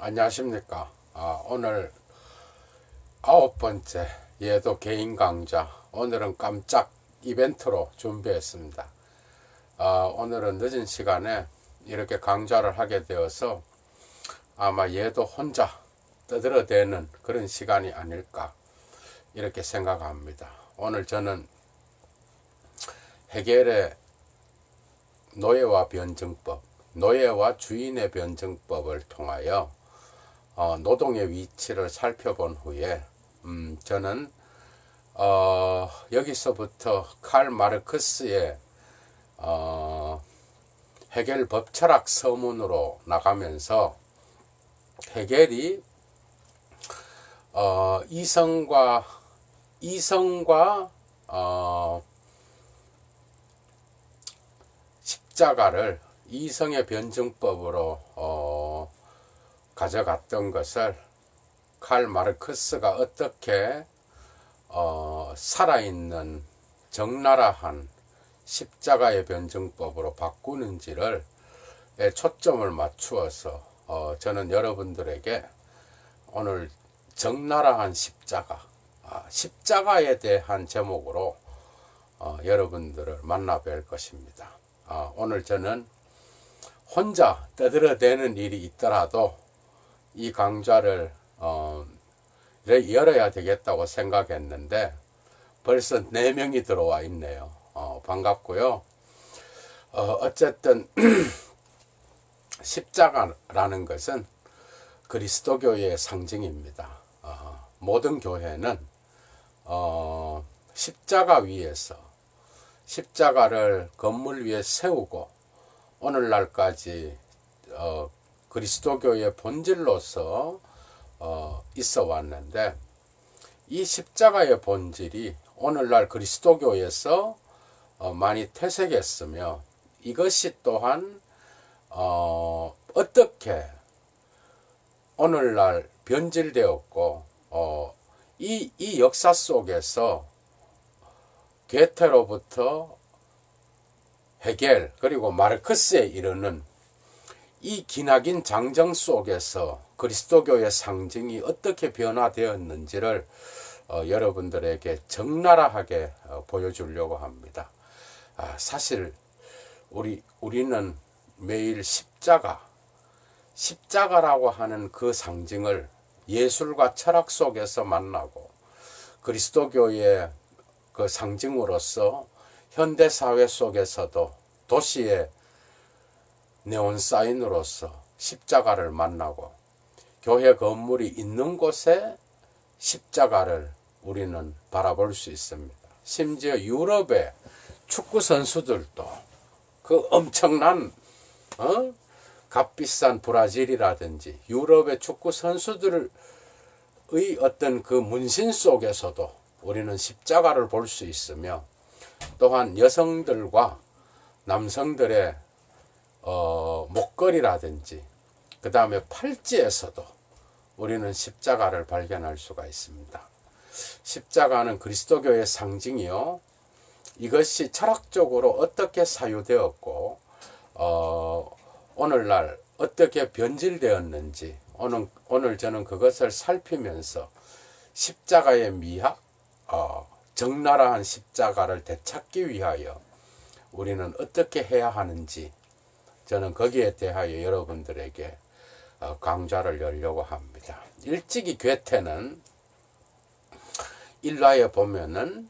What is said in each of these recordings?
안녕하십니까. 오늘 9번째 예도 개인 강좌, 오늘은 깜짝 이벤트로 준비했습니다. 오늘은 늦은 시간에 이렇게 강좌를 하게 되어서 아마 예도 혼자 떠들어대는 그런 시간이 아닐까 이렇게 생각합니다. 오늘 저는 헤겔의 노예와 변증법, 노예와 주인의 변증법을 통하여 노동의 위치를 살펴본 후에 저는 여기서부터 칼 마르크스의 헤겔 법철학 서문으로 나가면서 헤겔이 이성과 십자가를 이성의 변증법으로 가져갔던 것을 칼 마르크스가 어떻게 살아있는 적나라한 십자가의 변증법으로 바꾸는지를 초점을 맞추어서 저는 여러분들에게 오늘 적나라한 십자가, 십자가에 대한 제목으로 여러분들을 만나 뵐 것입니다. 오늘 저는 혼자 떠들어대는 일이 있더라도 이 강좌를 열어야 되겠다고 생각했는데 벌써 4명이 들어와 있네요. 반갑고요. 어쨌든 십자가라는 것은 그리스도교의 상징입니다. 모든 교회는 십자가 위에서 십자가를 건물 위에 세우고 오늘날까지 그리스도교의 본질로서 있어 왔는데, 이 십자가의 본질이 오늘날 그리스도교에서 많이 퇴색했으며, 이것이 또한 어떻게 오늘날 변질되었고 이 역사 속에서 괴테로부터 헤겔 그리고 마르크스에 이르는 이 기나긴 장정 속에서 그리스도교의 상징이 어떻게 변화되었는지를 여러분들에게 적나라하게 보여주려고 합니다. 사실 우리는 매일 십자가라고 하는 그 상징을 예술과 철학 속에서 만나고, 그리스도교의 그 상징으로서 현대사회 속에서도 도시의 네온사인으로서 십자가를 만나고, 교회 건물이 있는 곳에 십자가를 우리는 바라볼 수 있습니다. 심지어 유럽의 축구 선수들도 그 엄청난 값비싼 브라질이라든지 유럽의 축구 선수들의 어떤 그 문신 속에서도 우리는 십자가를 볼 수 있으며, 또한 여성들과 남성들의 목걸이라든지 그 다음에 팔찌에서도 우리는 십자가를 발견할 수가 있습니다. 십자가는 그리스도교의 상징이요, 이것이 철학적으로 어떻게 사유되었고 오늘날 어떻게 변질되었는지 오늘 저는 그것을 살피면서 십자가의 미학, 적나라한 십자가를 되찾기 위하여 우리는 어떻게 해야 하는지, 저는 거기에 대하여 여러분들에게 강좌를 열려고 합니다. 일찍이 괴테는 일화에 보면은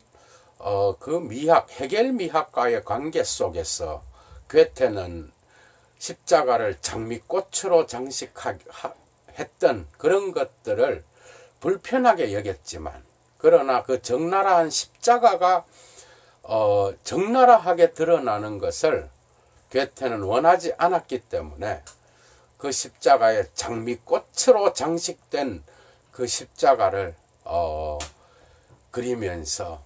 그 미학, 헤겔 미학과의 관계 속에서 괴테는 십자가를 장미꽃으로 장식했던 그런 것들을 불편하게 여겼지만, 그러나 그 적나라한 십자가가 적나라하게 드러나는 것을 괴테는 원하지 않았기 때문에 그 십자가에 장미꽃으로 장식된 그 십자가를 그리면서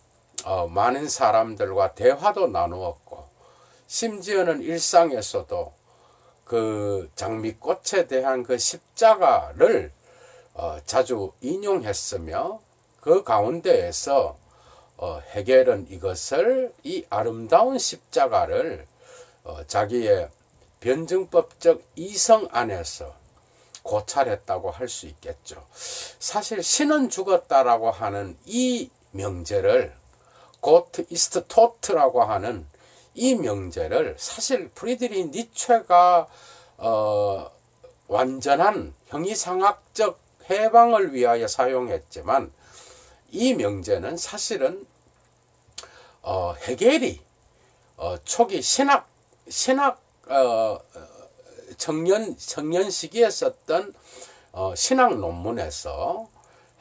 많은 사람들과 대화도 나누었고, 심지어는 일상에서도 그 장미꽃에 대한 그 십자가를 자주 인용했으며, 그 가운데에서 헤겔은 이 아름다운 십자가를 자기의 변증법적 이성 안에서 고찰했다고 할 수 있겠죠. 사실 신은 죽었다라고 하는 이 명제를 고트 이스트 토트라고 하는 이 명제를 사실 프리드리히 니체가 완전한 형이상학적 해방을 위하여 사용했지만 이 명제는 사실은 헤겔이 초기 신학 청년 시기에 썼던 신학 논문에서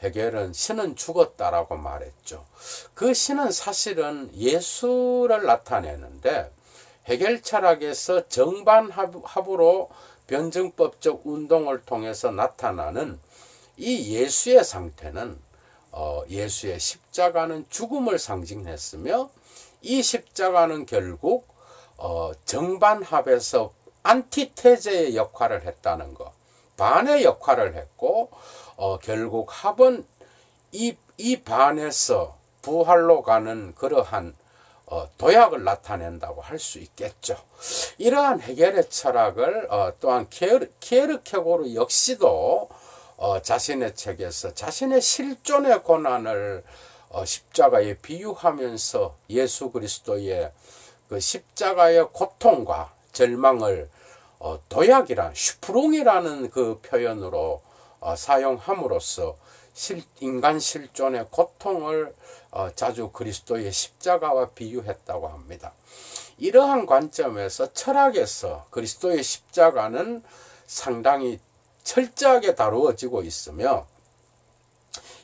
헤겔은 신은 죽었다라고 말했죠. 그 신은 사실은 예수를 나타내는데 헤겔 철학에서 정반합으로 변증법적 운동을 통해서 나타나는 이 예수의 상태는 예수의 십자가는 죽음을 상징했으며 이 십자가는 결국 정반합에서 안티테제의 역할을 했다는 것, 반의 역할을 했고 결국 합은 이 반에서 부활로 가는 그러한 도약을 나타낸다고 할 수 있겠죠. 이러한 헤겔의 철학을 또한 키에르케고르 역시도 자신의 책에서 자신의 실존의 고난을 십자가에 비유하면서 예수 그리스도의 그 십자가의 고통과 절망을 슈프룽이라는 그 표현으로 사용함으로써 인간 실존의 고통을 자주 그리스도의 십자가와 비유했다고 합니다. 이러한 관점에서 철학에서 그리스도의 십자가는 상당히 철저하게 다루어지고 있으며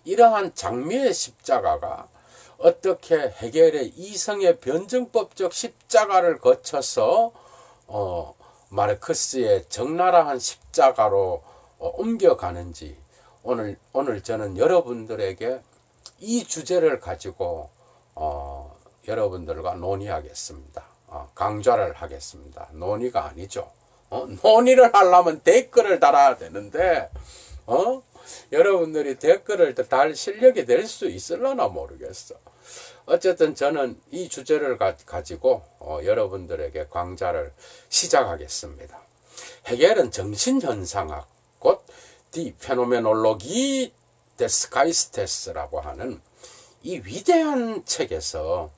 이러한 장미의 십자가가 어떻게 헤겔의 이성의 변증법적 십자가를 거쳐서 마르크스의 적나라한 십자가로 옮겨가는지 오늘 저는 여러분들에게 이 주제를 가지고 여러분들과 논의하겠습니다. 강좌를 하겠습니다. 논의가 아니죠. 논의를 하려면 댓글을 달아야 되는데 여러분들이 댓글을 달 실력이 될 수 있을려나 모르겠어. 어쨌든 저는 이 주제를 가지고 여러분들에게 강좌를 시작하겠습니다. 헤겔은 정신현상학, 곧 디 페노메놀로기 데스 가이스테스라고 하는 이 위대한 책에서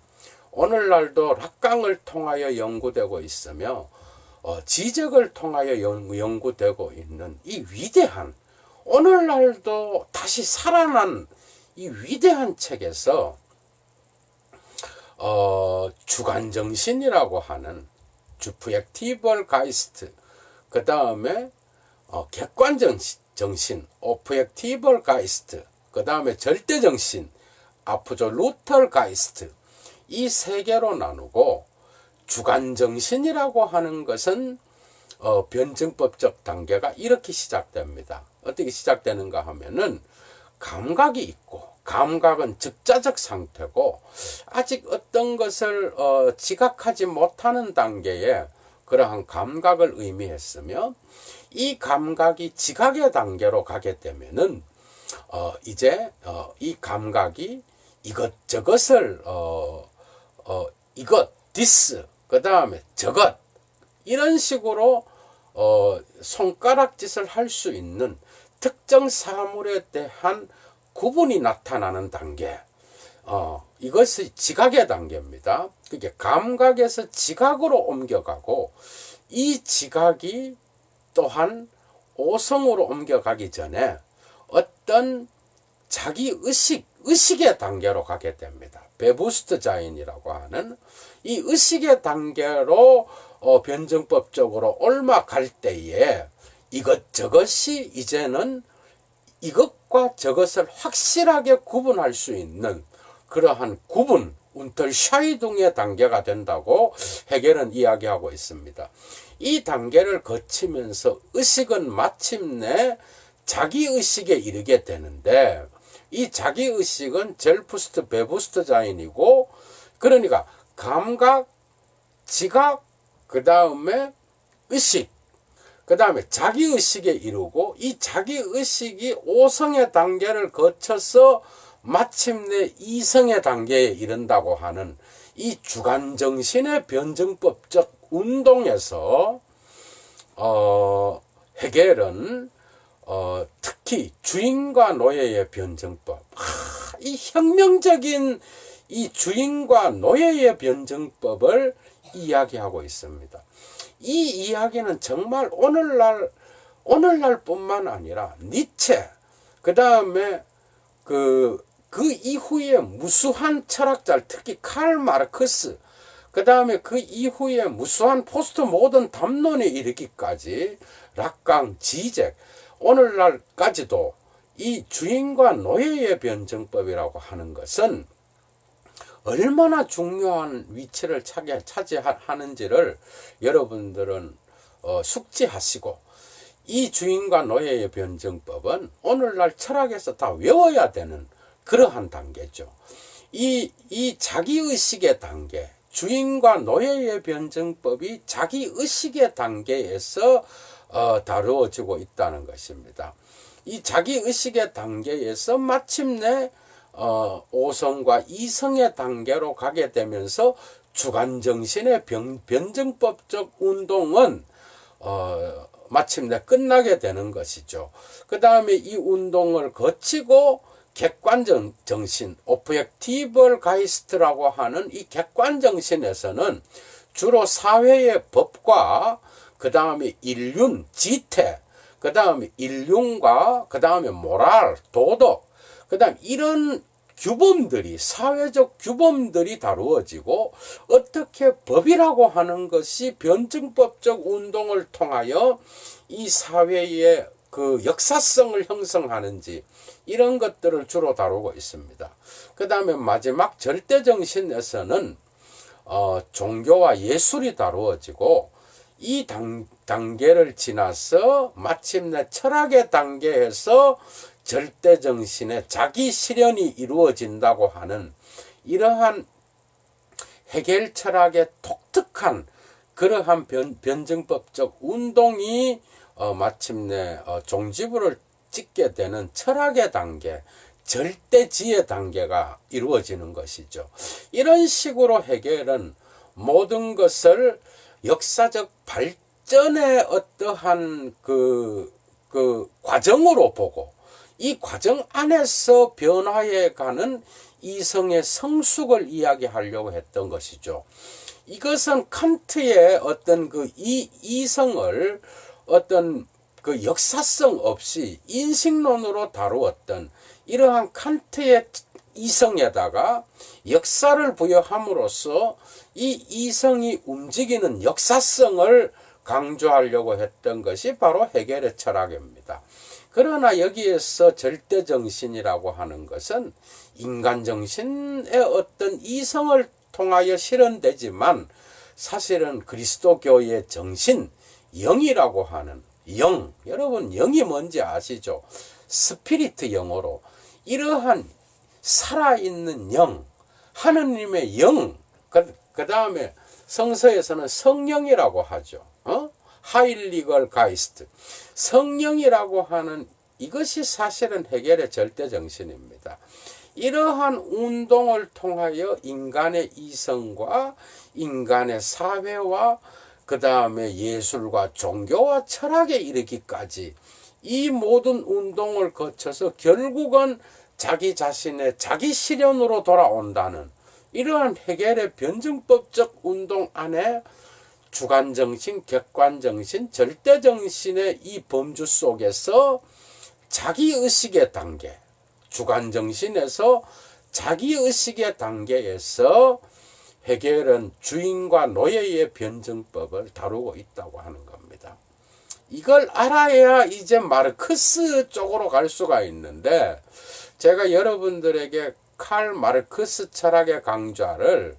오늘날도 락강을 통하여 연구되고 있으며 지적을 통하여 연구되고 있는 이 위대한, 오늘날도 다시 살아난 이 위대한 책에서 주관정신이라고 하는 주프젝티벌 가이스트, 그 다음에 객관정신 오프젝티벌 가이스트, 그 다음에 절대정신 아프졸루털 가이스트, 이 세 개로 나누고 주관정신이라고 하는 것은 변증법적 단계가 이렇게 시작됩니다. 어떻게 시작되는가 하면은 감각이 있고, 감각은 즉자적 상태고 아직 어떤 것을 지각하지 못하는 단계에 그러한 감각을 의미했으며, 이 감각이 지각의 단계로 가게 되면은 이제 이 감각이 이것저것을 이것 this 그 다음에 저것 이런 식으로 손가락짓을 할 수 있는 특정 사물에 대한 구분이 나타나는 단계, 이것이 지각의 단계입니다. 그게 감각에서 지각으로 옮겨가고, 이 지각이 또한 오성으로 옮겨가기 전에 어떤 자기 의식의 단계로 가게 됩니다. 베부스트자인이라고 하는 이 의식의 단계로 변증법적으로 올라갈 때에 이것저것이 이제는 이것과 저것을 확실하게 구분할 수 있는 그러한 구분, 운터샤이둥의 단계가 된다고 헤겔은 이야기하고 있습니다. 이 단계를 거치면서 의식은 마침내 자기의식에 이르게 되는데, 이 자기의식은 젤푸스트 베부스트자인이고, 그러니까 감각, 지각, 그 다음에 의식, 그 다음에 자기의식에 이르고, 이 자기의식이 5성의 단계를 거쳐서 마침내 2성의 단계에 이른다고 하는 이 주관정신의 변증법적 운동에서 헤겔은 특히 주인과 노예의 변증법, 이 혁명적인 이 주인과 노예의 변증법을 이야기하고 있습니다. 이 이야기는 정말 오늘날 뿐만 아니라 니체, 그 다음에 그 이후에 무수한 철학자, 특히 칼 마르크스, 그 다음에 그 이후에 무수한 포스트 모던 담론에 이르기까지 락강, 지젝, 오늘날까지도 이 주인과 노예의 변증법이라고 하는 것은 얼마나 중요한 위치를 차지하는지를 여러분들은 숙지하시고, 이 주인과 노예의 변증법은 오늘날 철학에서 다 외워야 되는 그러한 단계죠. 이 자기의식의 단계, 주인과 노예의 변증법이 자기의식의 단계에서 다루어지고 있다는 것입니다. 이 자기의식의 단계에서 마침내 5성과 2성의 단계로 가게 되면서 주관정신의 변증법적 운동은 마침내 끝나게 되는 것이죠. 그 다음에 이 운동을 거치고 객관정신, 오브젝티벌 가이스트라고 하는 이 객관정신에서는 주로 사회의 법과 그 다음에 인륜, 지태, 그 다음에 인륜과 그 다음에 모랄, 도덕, 그 다음 이런 규범들이, 사회적 규범들이 다루어지고, 어떻게 법이라고 하는 것이 변증법적 운동을 통하여 이 사회의 그 역사성을 형성하는지, 이런 것들을 주로 다루고 있습니다. 그 다음에 마지막 절대정신에서는 종교와 예술이 다루어지고, 이 단계를 지나서 마침내 철학의 단계에서 절대정신의 자기 실현이 이루어진다고 하는 이러한 해겔 철학의 독특한 그러한 변증법적 운동이 마침내 종지부를 찍게 되는 철학의 단계, 절대지의 단계가 이루어지는 것이죠. 이런 식으로 해겔은 모든 것을 역사적 발전의 어떠한 그 과정으로 보고, 이 과정 안에서 변화해 가는 이성의 성숙을 이야기하려고 했던 것이죠. 이것은 칸트의 어떤 그 이성을 어떤 그 역사성 없이 인식론으로 다루었던 이러한 칸트의 이성에다가 역사를 부여함으로써 이 이성이 움직이는 역사성을 강조하려고 했던 것이 바로 해겔의 철학입니다. 그러나 여기에서 절대정신이라고 하는 것은 인간정신의 어떤 이성을 통하여 실현되지만, 사실은 그리스도교의 정신, 영이라고 하는 영, 여러분 영이 뭔지 아시죠? 스피리트 영어로 이러한 살아있는 영, 하느님의 영, 그 다음에 성서에서는 성령이라고 하죠. 하일리걸 가이스트, 성령이라고 하는 이것이 사실은 해겔의 절대정신입니다. 이러한 운동을 통하여 인간의 이성과 인간의 사회와 그 다음에 예술과 종교와 철학에 이르기까지 이 모든 운동을 거쳐서 결국은 자기 자신의 자기 실현으로 돌아온다는 이러한 해겔의 변증법적 운동 안에 주관정신, 객관정신, 절대정신의 이 범주 속에서 자기의식의 단계, 주관정신에서 자기의식의 단계에서 해겔은 주인과 노예의 변증법을 다루고 있다고 하는 겁니다. 이걸 알아야 이제 마르크스 쪽으로 갈 수가 있는데, 제가 여러분들에게 칼 마르크스 철학의 강좌를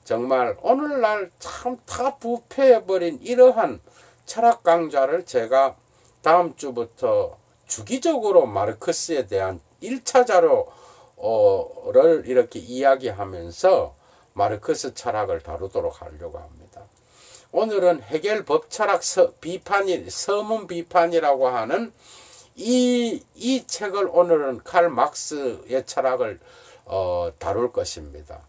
정말 오늘날 참 다 부패해버린 이러한 철학 강좌를 제가 다음 주부터 주기적으로 마르크스에 대한 1차 자료를 이렇게 이야기하면서 마르크스 철학을 다루도록 하려고 합니다. 오늘은 해겔 법철학 서문 비판이라고 하는 이 책을 오늘은 칼 막스의 철학을 다룰 것입니다.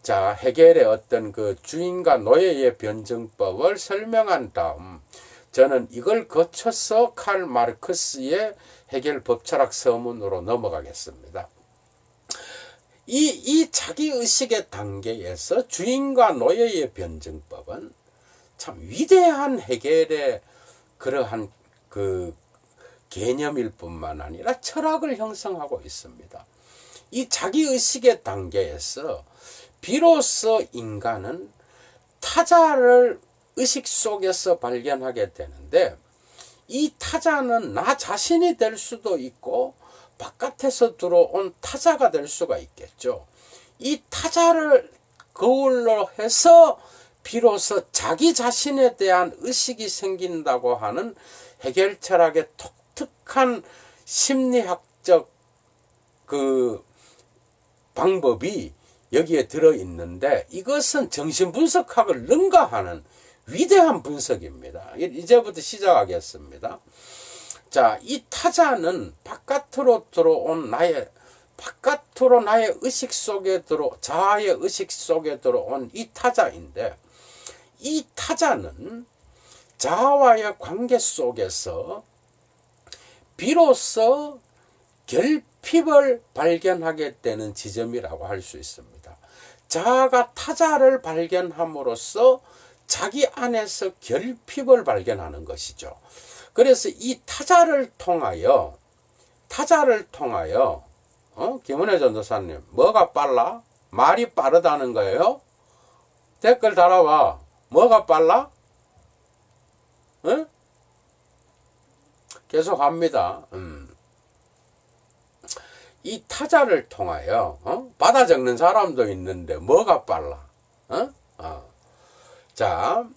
자, 해겔의 어떤 그 주인과 노예의 변증법을 설명한 다음 저는 이걸 거쳐서 칼 마르크스의 해결 법철학 서문으로 넘어가겠습니다. 이 자기의식의 단계에서 주인과 노예의 변증법은 참 위대한 해결의 그러한 그 개념일 뿐만 아니라 철학을 형성하고 있습니다. 이 자기의식의 단계에서 비로소 인간은 타자를 의식 속에서 발견하게 되는데, 이 타자는 나 자신이 될 수도 있고 바깥에서 들어온 타자가 될 수가 있겠죠. 이 타자를 거울로 해서 비로소 자기 자신에 대한 의식이 생긴다고 하는 해결 철학의 독특한 심리학적 그 방법이 여기에 들어있는데, 이것은 정신분석학을 능가하는 위대한 분석입니다. 이제부터 시작하겠습니다. 자, 이 타자는 바깥으로 나의 의식 속에 자아의 의식 속에 들어온 이 타자인데, 이 타자는 자아와의 관계 속에서 비로소 결핍을 발견하게 되는 지점이라고 할 수 있습니다. 자아가 타자를 발견함으로써 자기 안에서 결핍을 발견하는 것이죠. 그래서 이 타자를 통하여 김은혜 전도사님, 뭐가 빨라? 말이 빠르다는 거예요? 댓글 달아봐. 뭐가 빨라? 응? 계속 합니다. 이 타자를 통하여 받아 적는 사람도 있는데 뭐가 빨라? 자,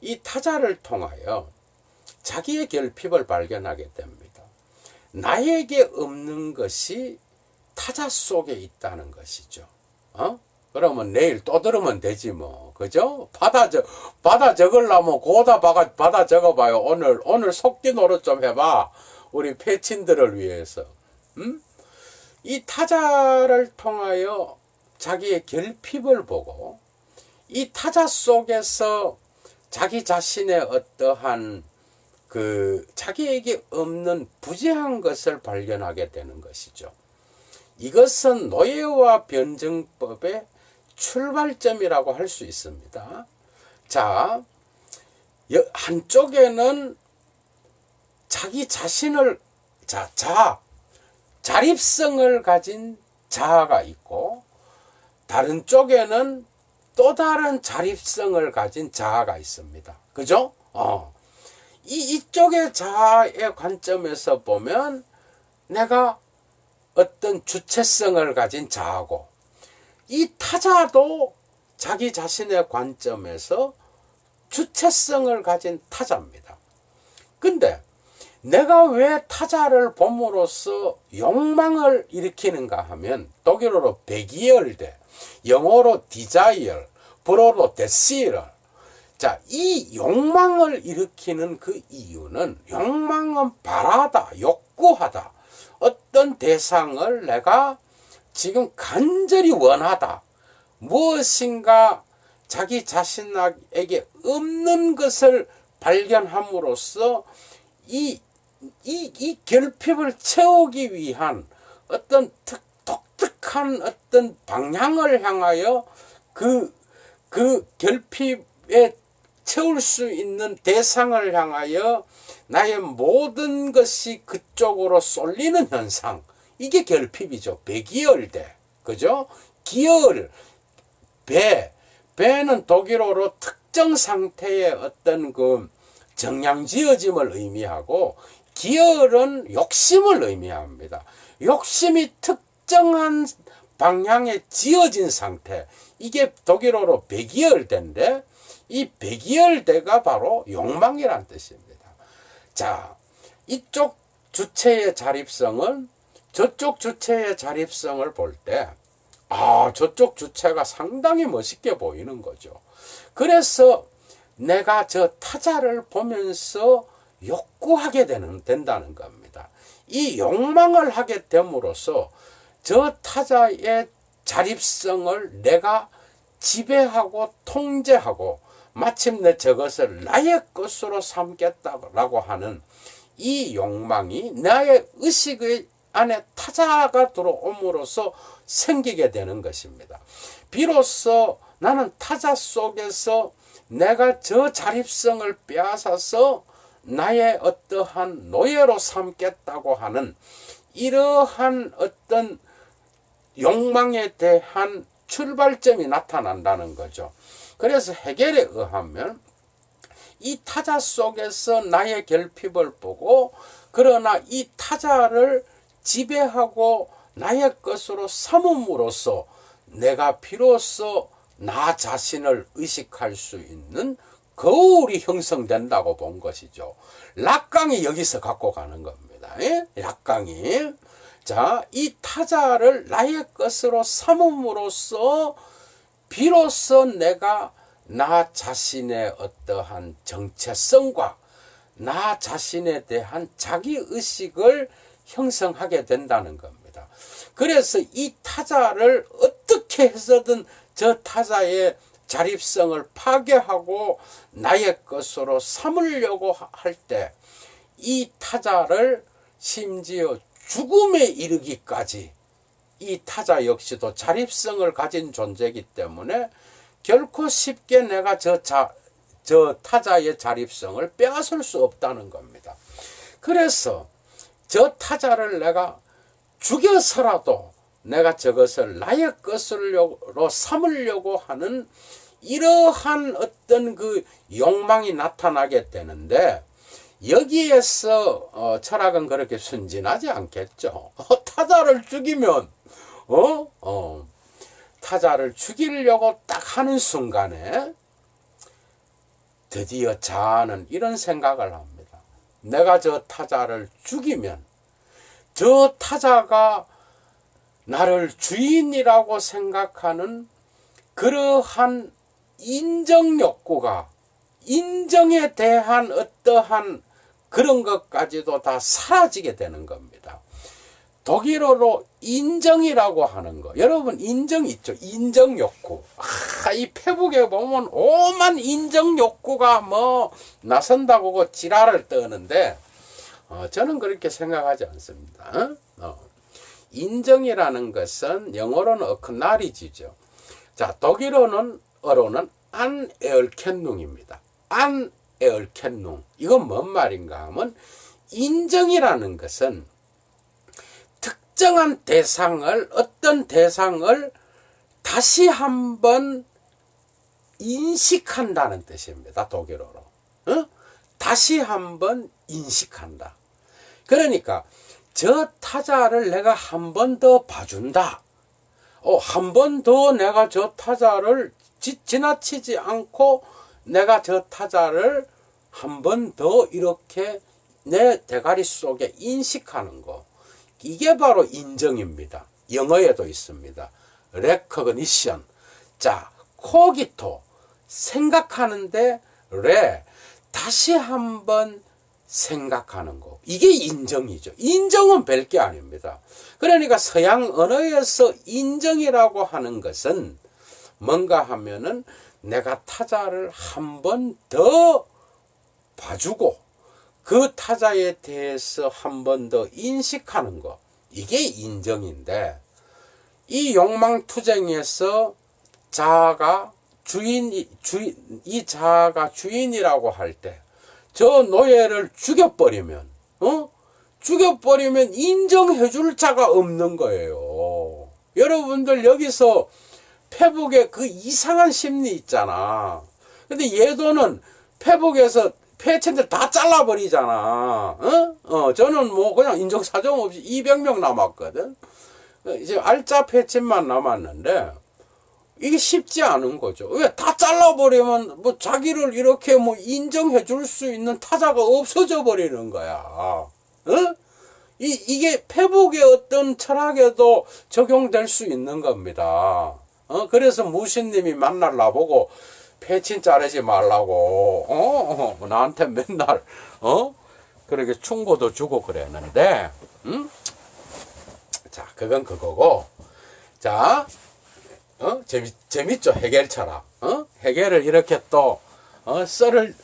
이 타자를 통하여 자기의 결핍을 발견하게 됩니다. 나에게 없는 것이 타자 속에 있다는 것이죠. 그러면 내일 또 들으면 되지 뭐. 그죠? 받아 적으려면 고다 받아 적어봐요. 오늘 속기 노릇 좀 해봐. 우리 패친들을 위해서. 이 타자를 통하여 자기의 결핍을 보고, 이 타자 속에서 자기 자신의 어떠한 자기에게 없는 부재한 것을 발견하게 되는 것이죠. 이것은 노예와 변증법의 출발점이라고 할 수 있습니다. 자, 한쪽에는 자기 자신을 자립성을 가진 자아가 있고, 다른 쪽에는 또 다른 자립성을 가진 자아가 있습니다. 그죠? 이쪽의 자아의 관점에서 보면 내가 어떤 주체성을 가진 자아고, 이 타자도 자기 자신의 관점에서 주체성을 가진 타자입니다. 근데 내가 왜 타자를 봄으로써 욕망을 일으키는가 하면, 독일어로 베기얼대, 영어로 디자이얼, 불어로 데시럴. 자, 이 욕망을 일으키는 그 이유는, 욕망은 바라다, 욕구하다. 어떤 대상을 내가 지금 간절히 원하다. 무엇인가 자기 자신에게 없는 것을 발견함으로써 이 결핍을 채우기 위한 어떤 독특한 어떤 방향을 향하여 그 결핍에 채울 수 있는 대상을 향하여 나의 모든 것이 그쪽으로 쏠리는 현상. 이게 결핍이죠. 배기열대. 그죠? 기열, 배는 독일어로 특정 상태의 어떤 정량지어짐을 의미하고, 기열은 욕심을 의미합니다. 욕심이 특정한 방향에 지어진 상태. 이게 독일어로 배기열대인데, 이 배기열대가 바로 욕망이란 뜻입니다. 자, 이쪽 주체의 자립성은 저쪽 주체의 자립성을 볼 때, 저쪽 주체가 상당히 멋있게 보이는 거죠. 그래서 내가 저 타자를 보면서 욕구하게 된다는 겁니다. 이 욕망을 하게 됨으로써 저 타자의 자립성을 내가 지배하고 통제하고 마침내 저것을 나의 것으로 삼겠다라고 하는 이 욕망이 나의 의식 안에 타자가 들어옴으로써 생기게 되는 것입니다. 비로소 나는 타자 속에서 내가 저 자립성을 빼앗아서 나의 어떠한 노예로 삼겠다고 하는 이러한 어떤 욕망에 대한 출발점이 나타난다는 거죠. 그래서 해겔에 의하면 이 타자 속에서 나의 결핍을 보고 그러나 이 타자를 지배하고 나의 것으로 삼음으로써 내가 비로소 나 자신을 의식할 수 있는 거울이 형성된다고 본 것이죠. 락강이 여기서 갖고 가는 겁니다. 락강이. 자, 이 타자를 나의 것으로 삼음으로써 비로소 내가 나 자신의 어떠한 정체성과 나 자신에 대한 자기의식을 형성하게 된다는 겁니다. 그래서 이 타자를 어떻게 해서든 저 타자의 자립성을 파괴하고 나의 것으로 삼으려고 할 때 이 타자를 심지어 죽음에 이르기까지 이 타자 역시도 자립성을 가진 존재이기 때문에 결코 쉽게 내가 저 타자의 자립성을 빼앗을 수 없다는 겁니다. 그래서 저 타자를 내가 죽여서라도 내가 저것을 나의 것으로 삼으려고 하는 이러한 어떤 그 욕망이 나타나게 되는데 여기에서 철학은 그렇게 순진하지 않겠죠. 타자를 죽이면 타자를 죽이려고 딱 하는 순간에 드디어 자아는 이런 생각을 합니다. 내가 저 타자를 죽이면 저 타자가 나를 주인이라고 생각하는 그러한 인정 욕구가 인정에 대한 어떠한 그런 것까지도 다 사라지게 되는 겁니다. 독일어로 인정이라고 하는 거. 여러분 인정 있죠? 인정 욕구. 이 페북에 보면 오만 인정 욕구가 뭐 나선다고 지랄을 떠는데 저는 그렇게 생각하지 않습니다. 인정이라는 것은 영어로는 어크나리지죠. 자, 독일어로는 안에얼켄룽입니다. 안에얼켄룽. 이건 뭔 말인가 하면 인정이라는 것은 특정한 대상을 어떤 대상을 다시 한번 인식한다는 뜻입니다. 독일어로. 다시 한번 인식한다. 그러니까 저 타자를 내가 한 번 더 봐준다. 한 번 더 내가 저 타자를 지나치지 않고 내가 저 타자를 한 번 더 이렇게 내 대가리 속에 인식하는 거. 이게 바로 인정입니다. 영어에도 있습니다. recognition. 자, 코기토. 생각하는데 다시 한번 생각하는 거. 이게 인정이죠. 인정은 별게 아닙니다. 그러니까 서양 언어에서 인정이라고 하는 것은 뭔가 하면은 내가 타자를 한 번 더 봐주고 그 타자에 대해서 한 번 더 인식하는 거. 이게 인정인데 이 욕망투쟁에서 자아가 이 자아가 주인이라고 할 때 저 노예를 죽여버리면 인정해 줄 자가 없는 거예요. 여러분들 여기서 페북에 그 이상한 심리 있잖아. 근데 얘도는 페북에서 폐체들 다 잘라버리잖아. 저는 뭐 그냥 인정사정 없이 200명 남았거든. 이제 알짜 폐체만 남았는데 이게 쉽지 않은 거죠. 왜? 다 잘라버리면 뭐 자기를 이렇게 뭐 인정해 줄 수 있는 타자가 없어져 버리는 거야. 이게 페북의 어떤 철학에도 적용될 수 있는 겁니다. 그래서 무신님이 만날 나보고 패친 자르지 말라고, 나한테 맨날, 그렇게 충고도 주고 그랬는데, 자, 그건 그거고, 자, 재밌죠? 해겔 철학. 해겔을 이렇게 또, 썰을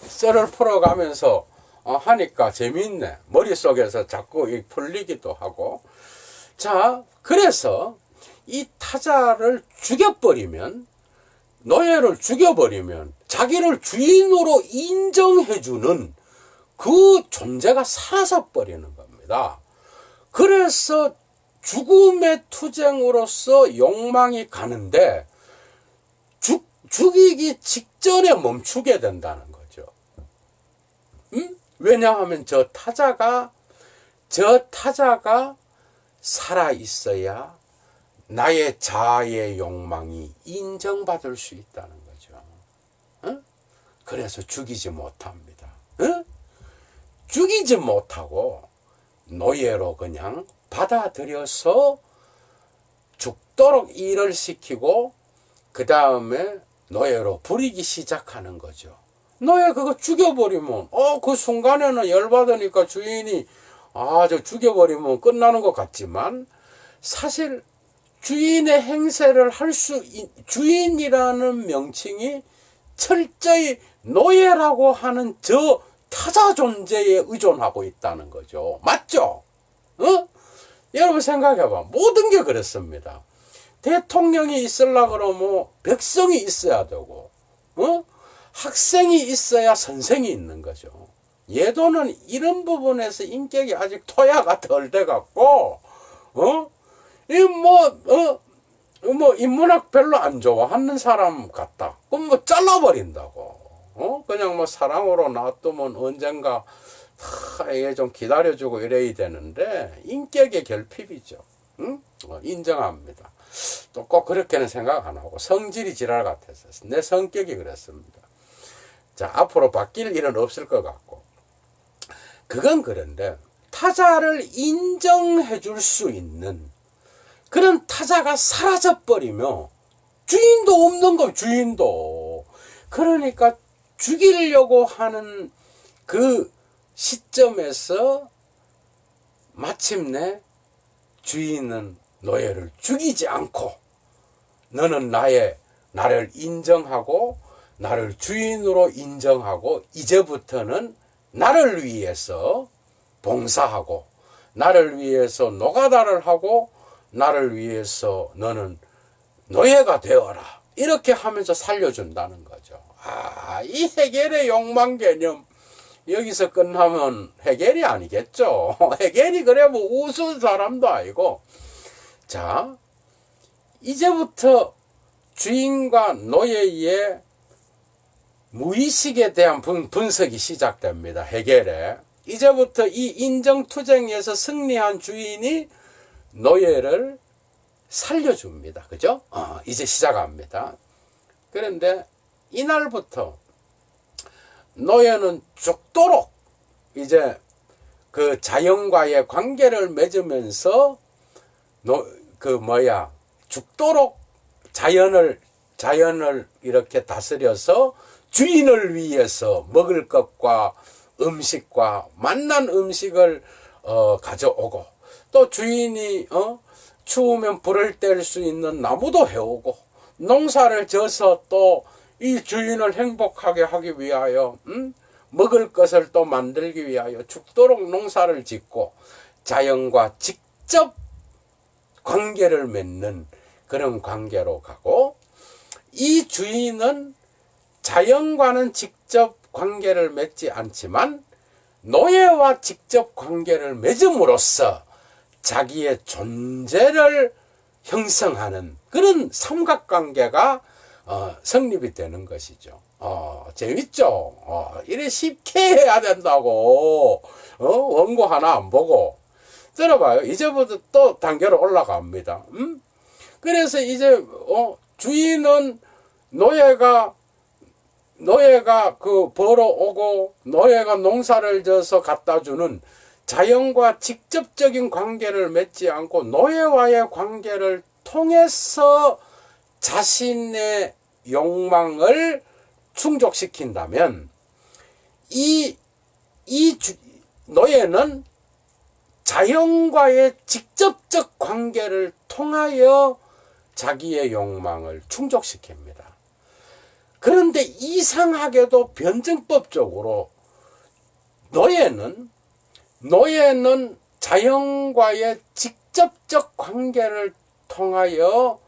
풀어가면서 하니까 재미있네. 머릿속에서 자꾸 풀리기도 하고. 자, 그래서 이 타자를 죽여버리면, 노예를 죽여버리면 자기를 주인으로 인정해주는 그 존재가 사라져버리는 겁니다. 그래서 죽음의 투쟁으로서 욕망이 가는데 죽이기 직전에 멈추게 된다는 거죠. 왜냐하면 저 타자가 살아 있어야 나의 자아의 욕망이 인정받을 수 있다는 거죠. 그래서 죽이지 못합니다. 죽이지 못하고 노예로 그냥 받아들여서 죽도록 일을 시키고 그 다음에 노예로 부리기 시작하는 거죠. 노예 그거 죽여버리면 그 순간에는 열받으니까 주인이 저 죽여버리면 끝나는 것 같지만 사실 주인의 행세를 할 수 주인이라는 명칭이 철저히 노예라고 하는 저 타자 존재에 의존하고 있다는 거죠. 맞죠? 여러분 생각해봐. 모든 게 그렇습니다. 대통령이 있으려고 그러면 백성이 있어야 되고, 학생이 있어야 선생이 있는 거죠. 예도는 이런 부분에서 인격이 아직 토야가 덜 돼갖고, 인문학 별로 안 좋아하는 사람 같다. 그럼 잘라버린다고. 그냥 사랑으로 놔두면 언젠가, 이게 좀 기다려주고 이래야 되는데, 인격의 결핍이죠. 인정합니다. 또 꼭 그렇게는 생각 안 하고, 성질이 지랄 같아서. 내 성격이 그랬습니다. 자, 앞으로 바뀔 일은 없을 것 같고. 그건 그런데, 타자를 인정해 줄 수 있는 그런 타자가 사라져버리며, 주인도 없는 거예요, 주인도. 그러니까 죽이려고 하는 그 시점에서 마침내 주인은 노예를 죽이지 않고 너는 나를 인정하고 나를 주인으로 인정하고 이제부터는 나를 위해서 봉사하고 나를 위해서 노가다를 하고 나를 위해서 너는 노예가 되어라. 이렇게 하면서 살려준다는 거죠. 이 헤겔의 욕망 개념 여기서 끝나면 헤겔이 아니겠죠. 헤겔이 그래 우스운 사람도 아니고. 자, 이제부터 주인과 노예의 무의식에 대한 분석이 시작됩니다. 헤겔에. 이제부터 이 인정투쟁에서 승리한 주인이 노예를 살려줍니다. 그죠? 이제 시작합니다. 그런데 이날부터 노예는 죽도록 이제 그 자연과의 관계를 맺으면서 죽도록 자연을 이렇게 다스려서 주인을 위해서 먹을 것과 음식과 맛난 음식을 가져오고 또 주인이 추우면 불을 뗄 수 있는 나무도 해오고 농사를 져서 또 이 주인을 행복하게 하기 위하여 먹을 것을 또 만들기 위하여 죽도록 농사를 짓고 자연과 직접 관계를 맺는 그런 관계로 가고 이 주인은 자연과는 직접 관계를 맺지 않지만 노예와 직접 관계를 맺음으로써 자기의 존재를 형성하는 그런 삼각관계가 성립이 되는 것이죠. 재밌죠? 이래 쉽게 해야 된다고. 원고 하나 안 보고. 들어봐요. 이제부터 또 단계로 올라갑니다. 그래서 이제, 주인은 노예가 벌어오고, 노예가 농사를 져서 갖다 주는 자연과 직접적인 관계를 맺지 않고, 노예와의 관계를 통해서 자신의 욕망을 충족시킨다면 노예는 자연과의 직접적 관계를 통하여 자기의 욕망을 충족시킵니다. 그런데 이상하게도 변증법적으로 노예는 자연과의 직접적 관계를 통하여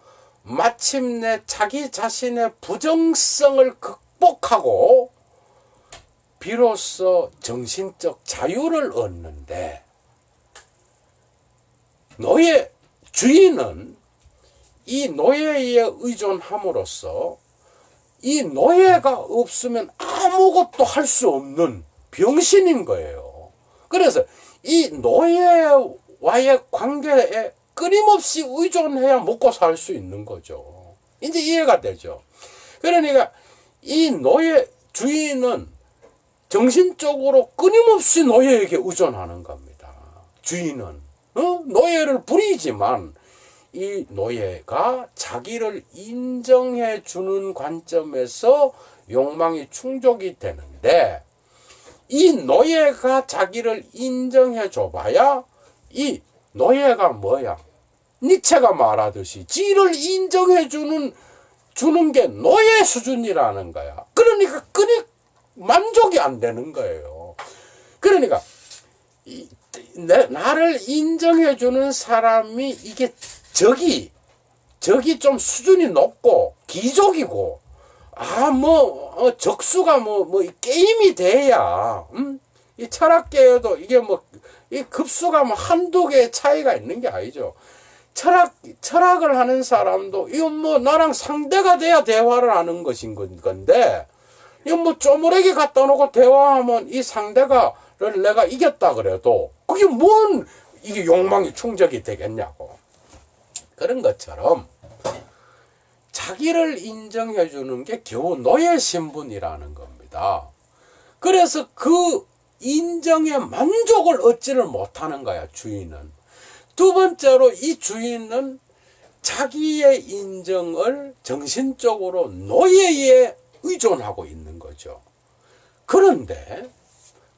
마침내 자기 자신의 부정성을 극복하고 비로소 정신적 자유를 얻는데, 노예 주인은 이 노예에 의존함으로써 이 노예가 없으면 아무것도 할 수 없는 병신인 거예요. 그래서 이 노예와의 관계에 끊임없이 의존해야 먹고 살 수 있는 거죠. 이제 이해가 되죠. 그러니까 이 노예 주인은 정신적으로 끊임없이 노예에게 의존하는 겁니다. 주인은 노예를 부리지만 이 노예가 자기를 인정해 주는 관점에서 욕망이 충족이 되는데, 이 노예가 자기를 인정해 줘봐야 이 노예가 뭐야? 니체가 말하듯이 지를 인정해 주는 게 노예 수준이라는 거야. 그러니까 만족이 안 되는 거예요. 그러니까 나를 인정해 주는 사람이 이게 적이 좀 수준이 높고 귀족이고, 적수가 게임이 돼야, 이 철학계에도 이게 이 급수가 한두 개의 차이가 있는 게 아니죠. 철학을 하는 사람도, 이건 나랑 상대가 돼야 대화를 하는 것인 건데, 이건 쪼무레기 갖다 놓고 대화하면 이 상대가를 내가 이겼다 그래도, 그게 이게 욕망이 충족이 되겠냐고. 그런 것처럼, 자기를 인정해 주는 게 겨우 노예 신분이라는 겁니다. 그래서 그 인정에 만족을 얻지를 못하는 거야, 주인은. 두 번째로 이 주인은 자기의 인정을 정신적으로 노예에 의존하고 있는 거죠. 그런데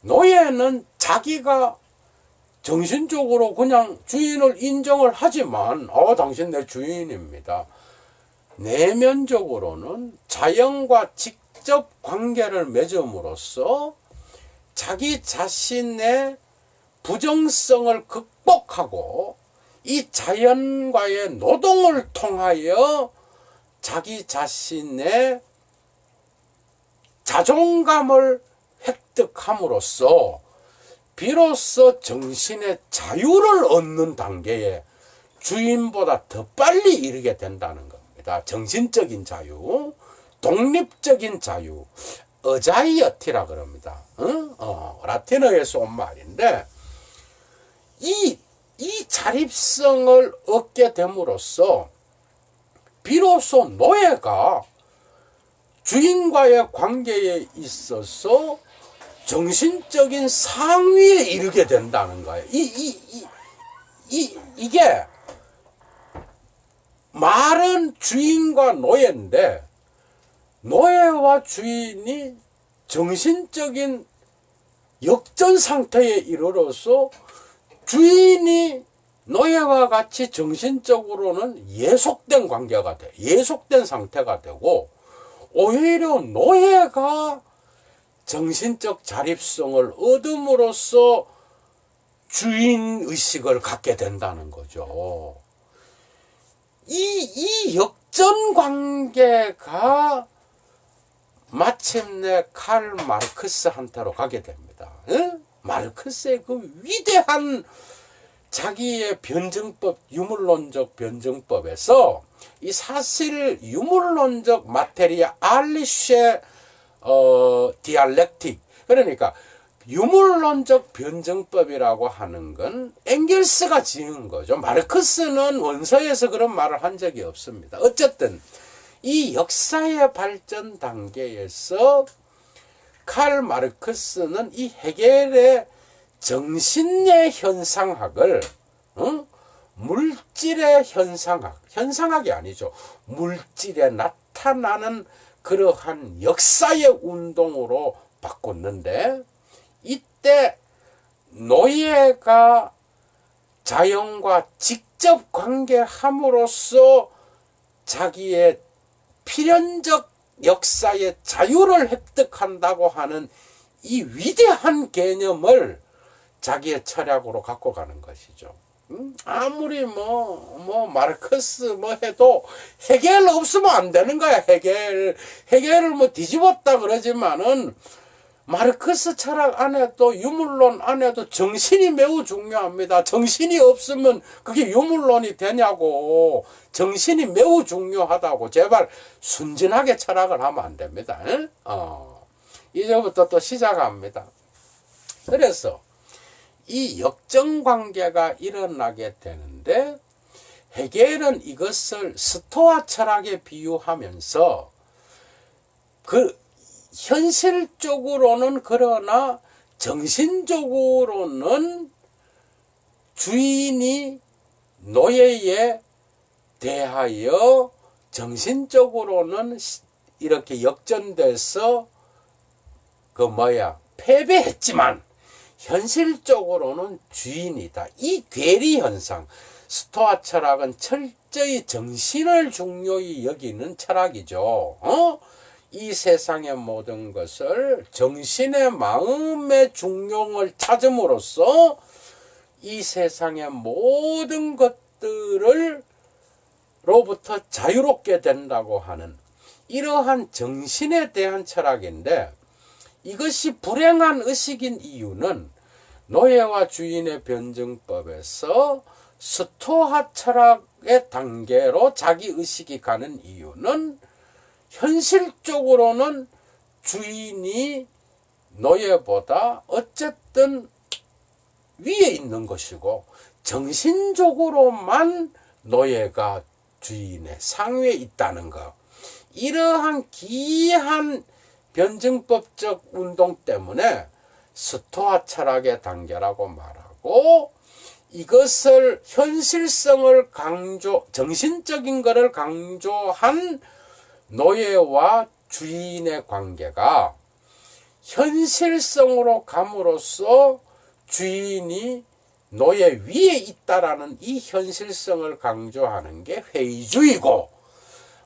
노예는 자기가 정신적으로 그냥 주인을 인정을 하지만, 당신 내 주인입니다. 내면적으로는 자연과 직접 관계를 맺음으로써 자기 자신의 부정성을 극복하고 이 자연과의 노동을 통하여 자기 자신의 자존감을 획득함으로써 비로소 정신의 자유를 얻는 단계에 주인보다 더 빨리 이르게 된다는 겁니다. 정신적인 자유, 독립적인 자유, 어자이어티라 그럽니다. 라틴어에서 온 말인데, 이 자립성을 얻게 됨으로써 비로소 노예가 주인과의 관계에 있어서 정신적인 상위에 이르게 된다는 거예요. 이게 말은 주인과 노예인데, 노예와 주인이 정신적인 역전 상태에 이르러서 주인이 노예와 같이 정신적으로는 예속된 관계가 돼. 예속된 상태가 되고, 오히려 노예가 정신적 자립성을 얻음으로써 주인의식을 갖게 된다는 거죠. 이 역전 관계가 마침내 칼 마르크스한테로 가게 됩니다. 마르크스의 그 위대한 자기의 변증법, 유물론적 변증법에서 이 사실 유물론적 마테리아 알리쉐 디알렉틱, 그러니까 유물론적 변증법이라고 하는 건 엥겔스가 지은 거죠. 마르크스는 원서에서 그런 말을 한 적이 없습니다. 어쨌든 이 역사의 발전 단계에서 칼 마르크스는 이 헤겔의 정신의 현상학을 물질의 현상학이 아니죠. 물질에 나타나는 그러한 역사의 운동으로 바꿨는데, 이때 노예가 자연과 직접 관계함으로써 자기의 필연적 역사의 자유를 획득한다고 하는 이 위대한 개념을 자기의 철학으로 갖고 가는 것이죠. 아무리 마르크스 해도 헤겔 없으면 안 되는 거야. 헤겔을 뒤집었다 그러지만은 마르크스 철학 안에도 유물론 안에도 정신이 매우 중요합니다. 정신이 없으면 그게 유물론이 되냐고. 정신이 매우 중요하다고. 제발 순진하게 철학을 하면 안 됩니다. 이제부터 또 시작합니다. 그래서 이 역정관계가 일어나게 되는데 헤겔은 이것을 스토아 철학에 비유하면서 현실적으로는 그러나 정신적으로는 주인이 노예에 대하여 정신적으로는 이렇게 역전돼서 패배했지만 현실적으로는 주인이다. 이 괴리 현상. 스토아 철학은 철저히 정신을 중요히 여기는 철학이죠. 이 세상의 모든 것을 정신의 마음의 중용을 찾음으로써 이 세상의 모든 것들을 로부터 자유롭게 된다고 하는 이러한 정신에 대한 철학인데, 이것이 불행한 의식인 이유는 노예와 주인의 변증법에서 스토아 철학의 단계로 자기의식이 가는 이유는 현실적으로는 주인이 노예보다 어쨌든 위에 있는 것이고 정신적으로만 노예가 주인의 상위에 있다는 것. 이러한 기이한 변증법적 운동 때문에 스토아 철학의 단계라고 말하고, 이것을 현실성을 정신적인 것을 강조한 노예와 주인의 관계가 현실성으로 감으로써 주인이 노예 위에 있다라는 이 현실성을 강조하는 게 회의주의고,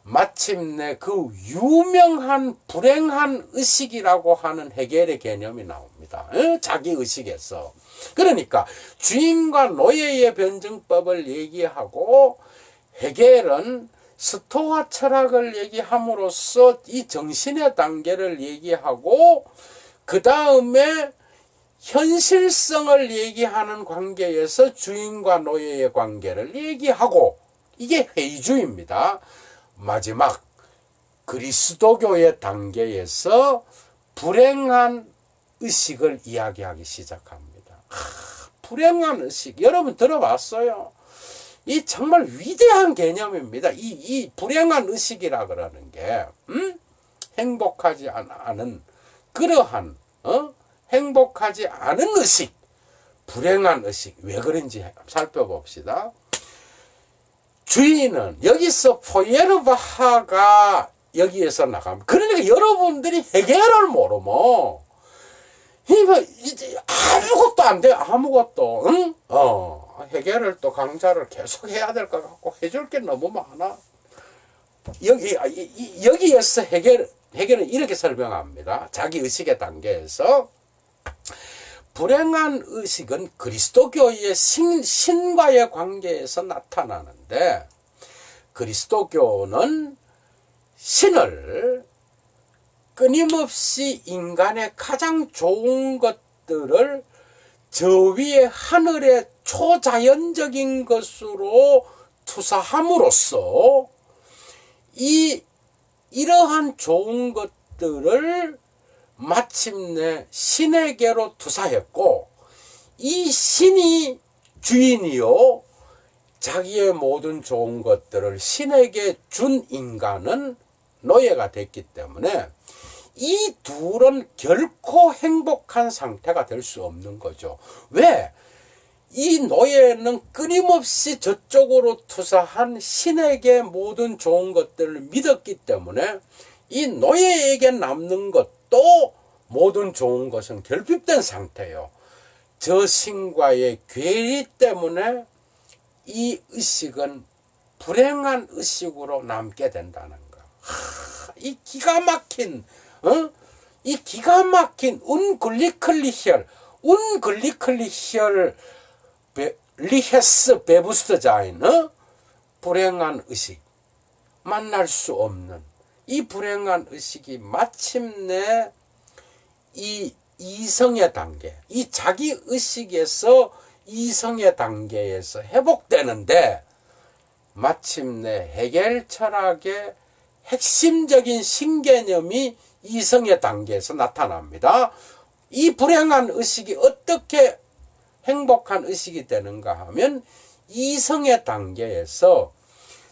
마침내 그 유명한 불행한 의식이라고 하는 헤겔의 개념이 나옵니다. 자기의식에서. 그러니까 주인과 노예의 변증법을 얘기하고 헤겔은 스토아 철학을 얘기함으로써 이 정신의 단계를 얘기하고, 그 다음에 현실성을 얘기하는 관계에서 주인과 노예의 관계를 얘기하고, 이게 회의주의입니다. 마지막 그리스도교의 단계에서 불행한 의식을 이야기하기 시작합니다. 불행한 의식, 여러분 들어봤어요? 이 정말 위대한 개념입니다. 이 불행한 의식이라 그러는 게 행복하지 않은 그러한 행복하지 않은 의식, 불행한 의식, 왜 그런지 살펴봅시다. 주인은 여기서 포예르바하가 여기에서 나갑니다. 그러니까 여러분들이 헤겔을 모르면 이제 아무것도 안 돼. 아무것도. 헤겔을 또 강좌를 계속 해야 될 것 같고 해줄 게 너무 많아. 여기에서 헤겔은 이렇게 설명합니다. 자기 의식의 단계에서 불행한 의식은 그리스도교의 신과의 관계에서 나타나는데, 그리스도교는 신을 끊임없이 인간의 가장 좋은 것들을 저 위에 하늘의 초자연적인 것으로 투사함으로써 이러한 좋은 것들을 마침내 신에게로 투사했고, 이 신이 주인이요 자기의 모든 좋은 것들을 신에게 준 인간은 노예가 됐기 때문에 이 둘은 결코 행복한 상태가 될 수 없는 거죠. 왜? 이 노예는 끊임없이 저쪽으로 투사한 신에게 모든 좋은 것들을 믿었기 때문에 이 노예에게 남는 것도 모든 좋은 것은 결핍된 상태예요. 저 신과의 괴리 때문에 이 의식은 불행한 의식으로 남게 된다는 거. 이 기가 막힌 이 기가 막힌 unglücklicher 리헤스 베부스트자인 불행한 의식, 만날 수 없는 이 불행한 의식이 마침내 이 이성의 단계, 이 자기 의식에서 이성의 단계에서 회복되는데, 마침내 해겔 철학의 핵심적인 신개념이 이성의 단계에서 나타납니다. 이 불행한 의식이 어떻게 행복한 의식이 되는가 하면, 이성의 단계에서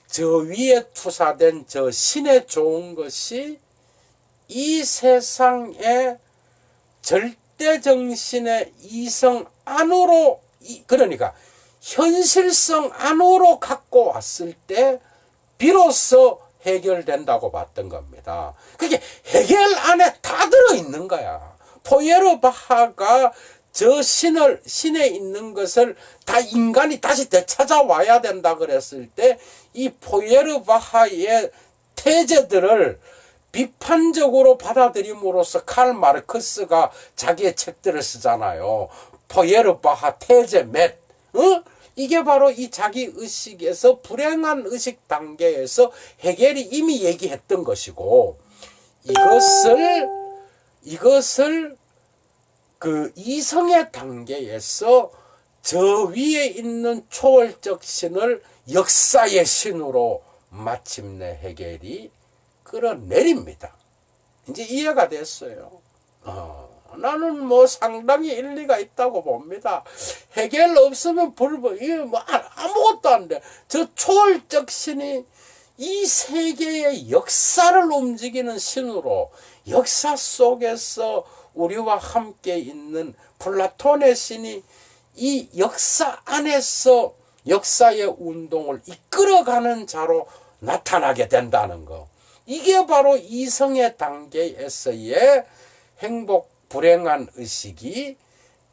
저 위에 투사된 저 신의 좋은 것이 이 세상의 절대정신의 이성 안으로, 그러니까 현실성 안으로 갖고 왔을 때 비로소 해결된다고 봤던 겁니다. 그게 해결 안에 다 들어있는 거야. 포에르바하가 저 신에 있는 것을 다 인간이 다시 되찾아와야 된다 그랬을 때, 이 포에르바하의 태제들을 비판적으로 받아들임으로써 칼 마르크스가 자기의 책들을 쓰잖아요. 포에르바하 태제 맷. 이게 바로 이 자기 의식에서 불행한 의식 단계에서 해겔이 이미 얘기했던 것이고, 이것을 그 이성의 단계에서 저 위에 있는 초월적 신을 역사의 신으로 마침내 해겔이 끌어내립니다. 이제 이해가 됐어요. 나는 뭐 상당히 일리가 있다고 봅니다. 해겔 없으면 이게 뭐 아무것도 안 돼. 저 초월적 신이 이 세계의 역사를 움직이는 신으로, 역사 속에서 우리와 함께 있는 플라톤의 신이 이 역사 안에서 역사의 운동을 이끌어가는 자로 나타나게 된다는 거. 이게 바로 이성의 단계에서의 불행한 의식이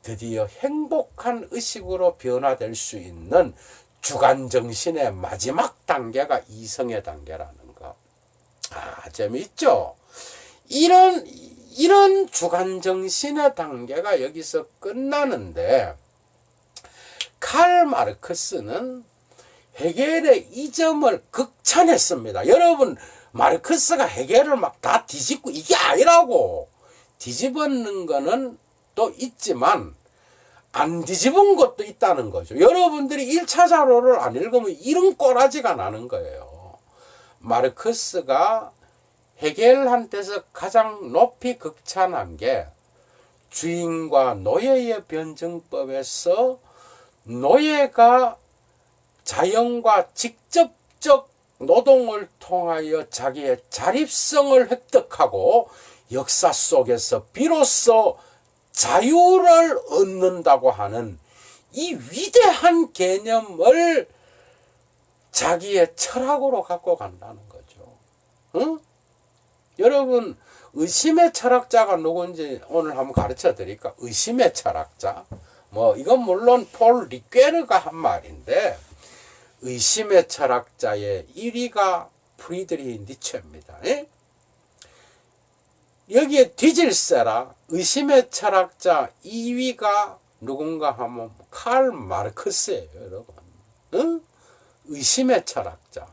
드디어 행복한 의식으로 변화될 수 있는 주관정신의 마지막 단계가 이성의 단계라는 거. 재미있죠? 이런 주관정신의 단계가 여기서 끝나는데, 칼 마르크스는 해겔의 이 점을 극찬했습니다. 여러분, 마르크스가 해겔을 막 다 뒤집고 이게 아니라고. 뒤집었는 거는 또 있지만 안 뒤집은 것도 있다는 거죠. 여러분들이 1차 자료를 안 읽으면 이런 꼬라지가 나는 거예요. 마르크스가 해겔한테서 가장 높이 극찬한 게, 주인과 노예의 변증법에서 노예가 자연과 직접적 노동을 통하여 자기의 자립성을 획득하고 역사 속에서 비로소 자유를 얻는다고 하는 이 위대한 개념을 자기의 철학으로 갖고 간다는 거죠. 여러분, 의심의 철학자가 누군지 오늘 한번 가르쳐 드릴까? 의심의 철학자. 이건 물론 폴 리퀘르가 한 말인데, 의심의 철학자의 1위가 프리드리히 니체입니다. 여기에 뒤질세라 의심의 철학자 2위가 누군가 하면 칼 마르크스예요, 여러분. 의심의 철학자.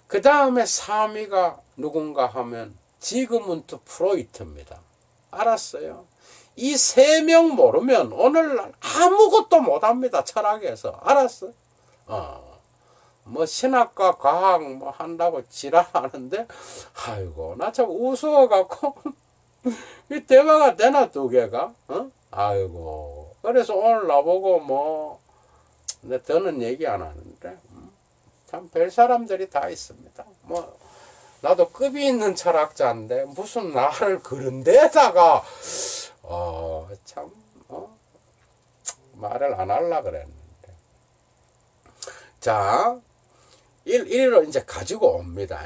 그 다음에 3위가 누군가 하면 지그문트 프로이트입니다. 알았어요? 이 3명 모르면 오늘날 아무것도 못합니다, 철학에서. 알았어? 신학과 과학 한다고 지랄하는데, 아이고, 나 참 우스워갖고, 이 대화가 되나, 두 개가? 아이고. 그래서 오늘 나보고 내 더는 얘기 안 하는데, 참 별 사람들이 다 있습니다. 나도 급이 있는 철학자인데, 무슨 나를 그런 데다가, 말을 안 하려고 그랬는데. 자, 1위로 이제 가지고 옵니다.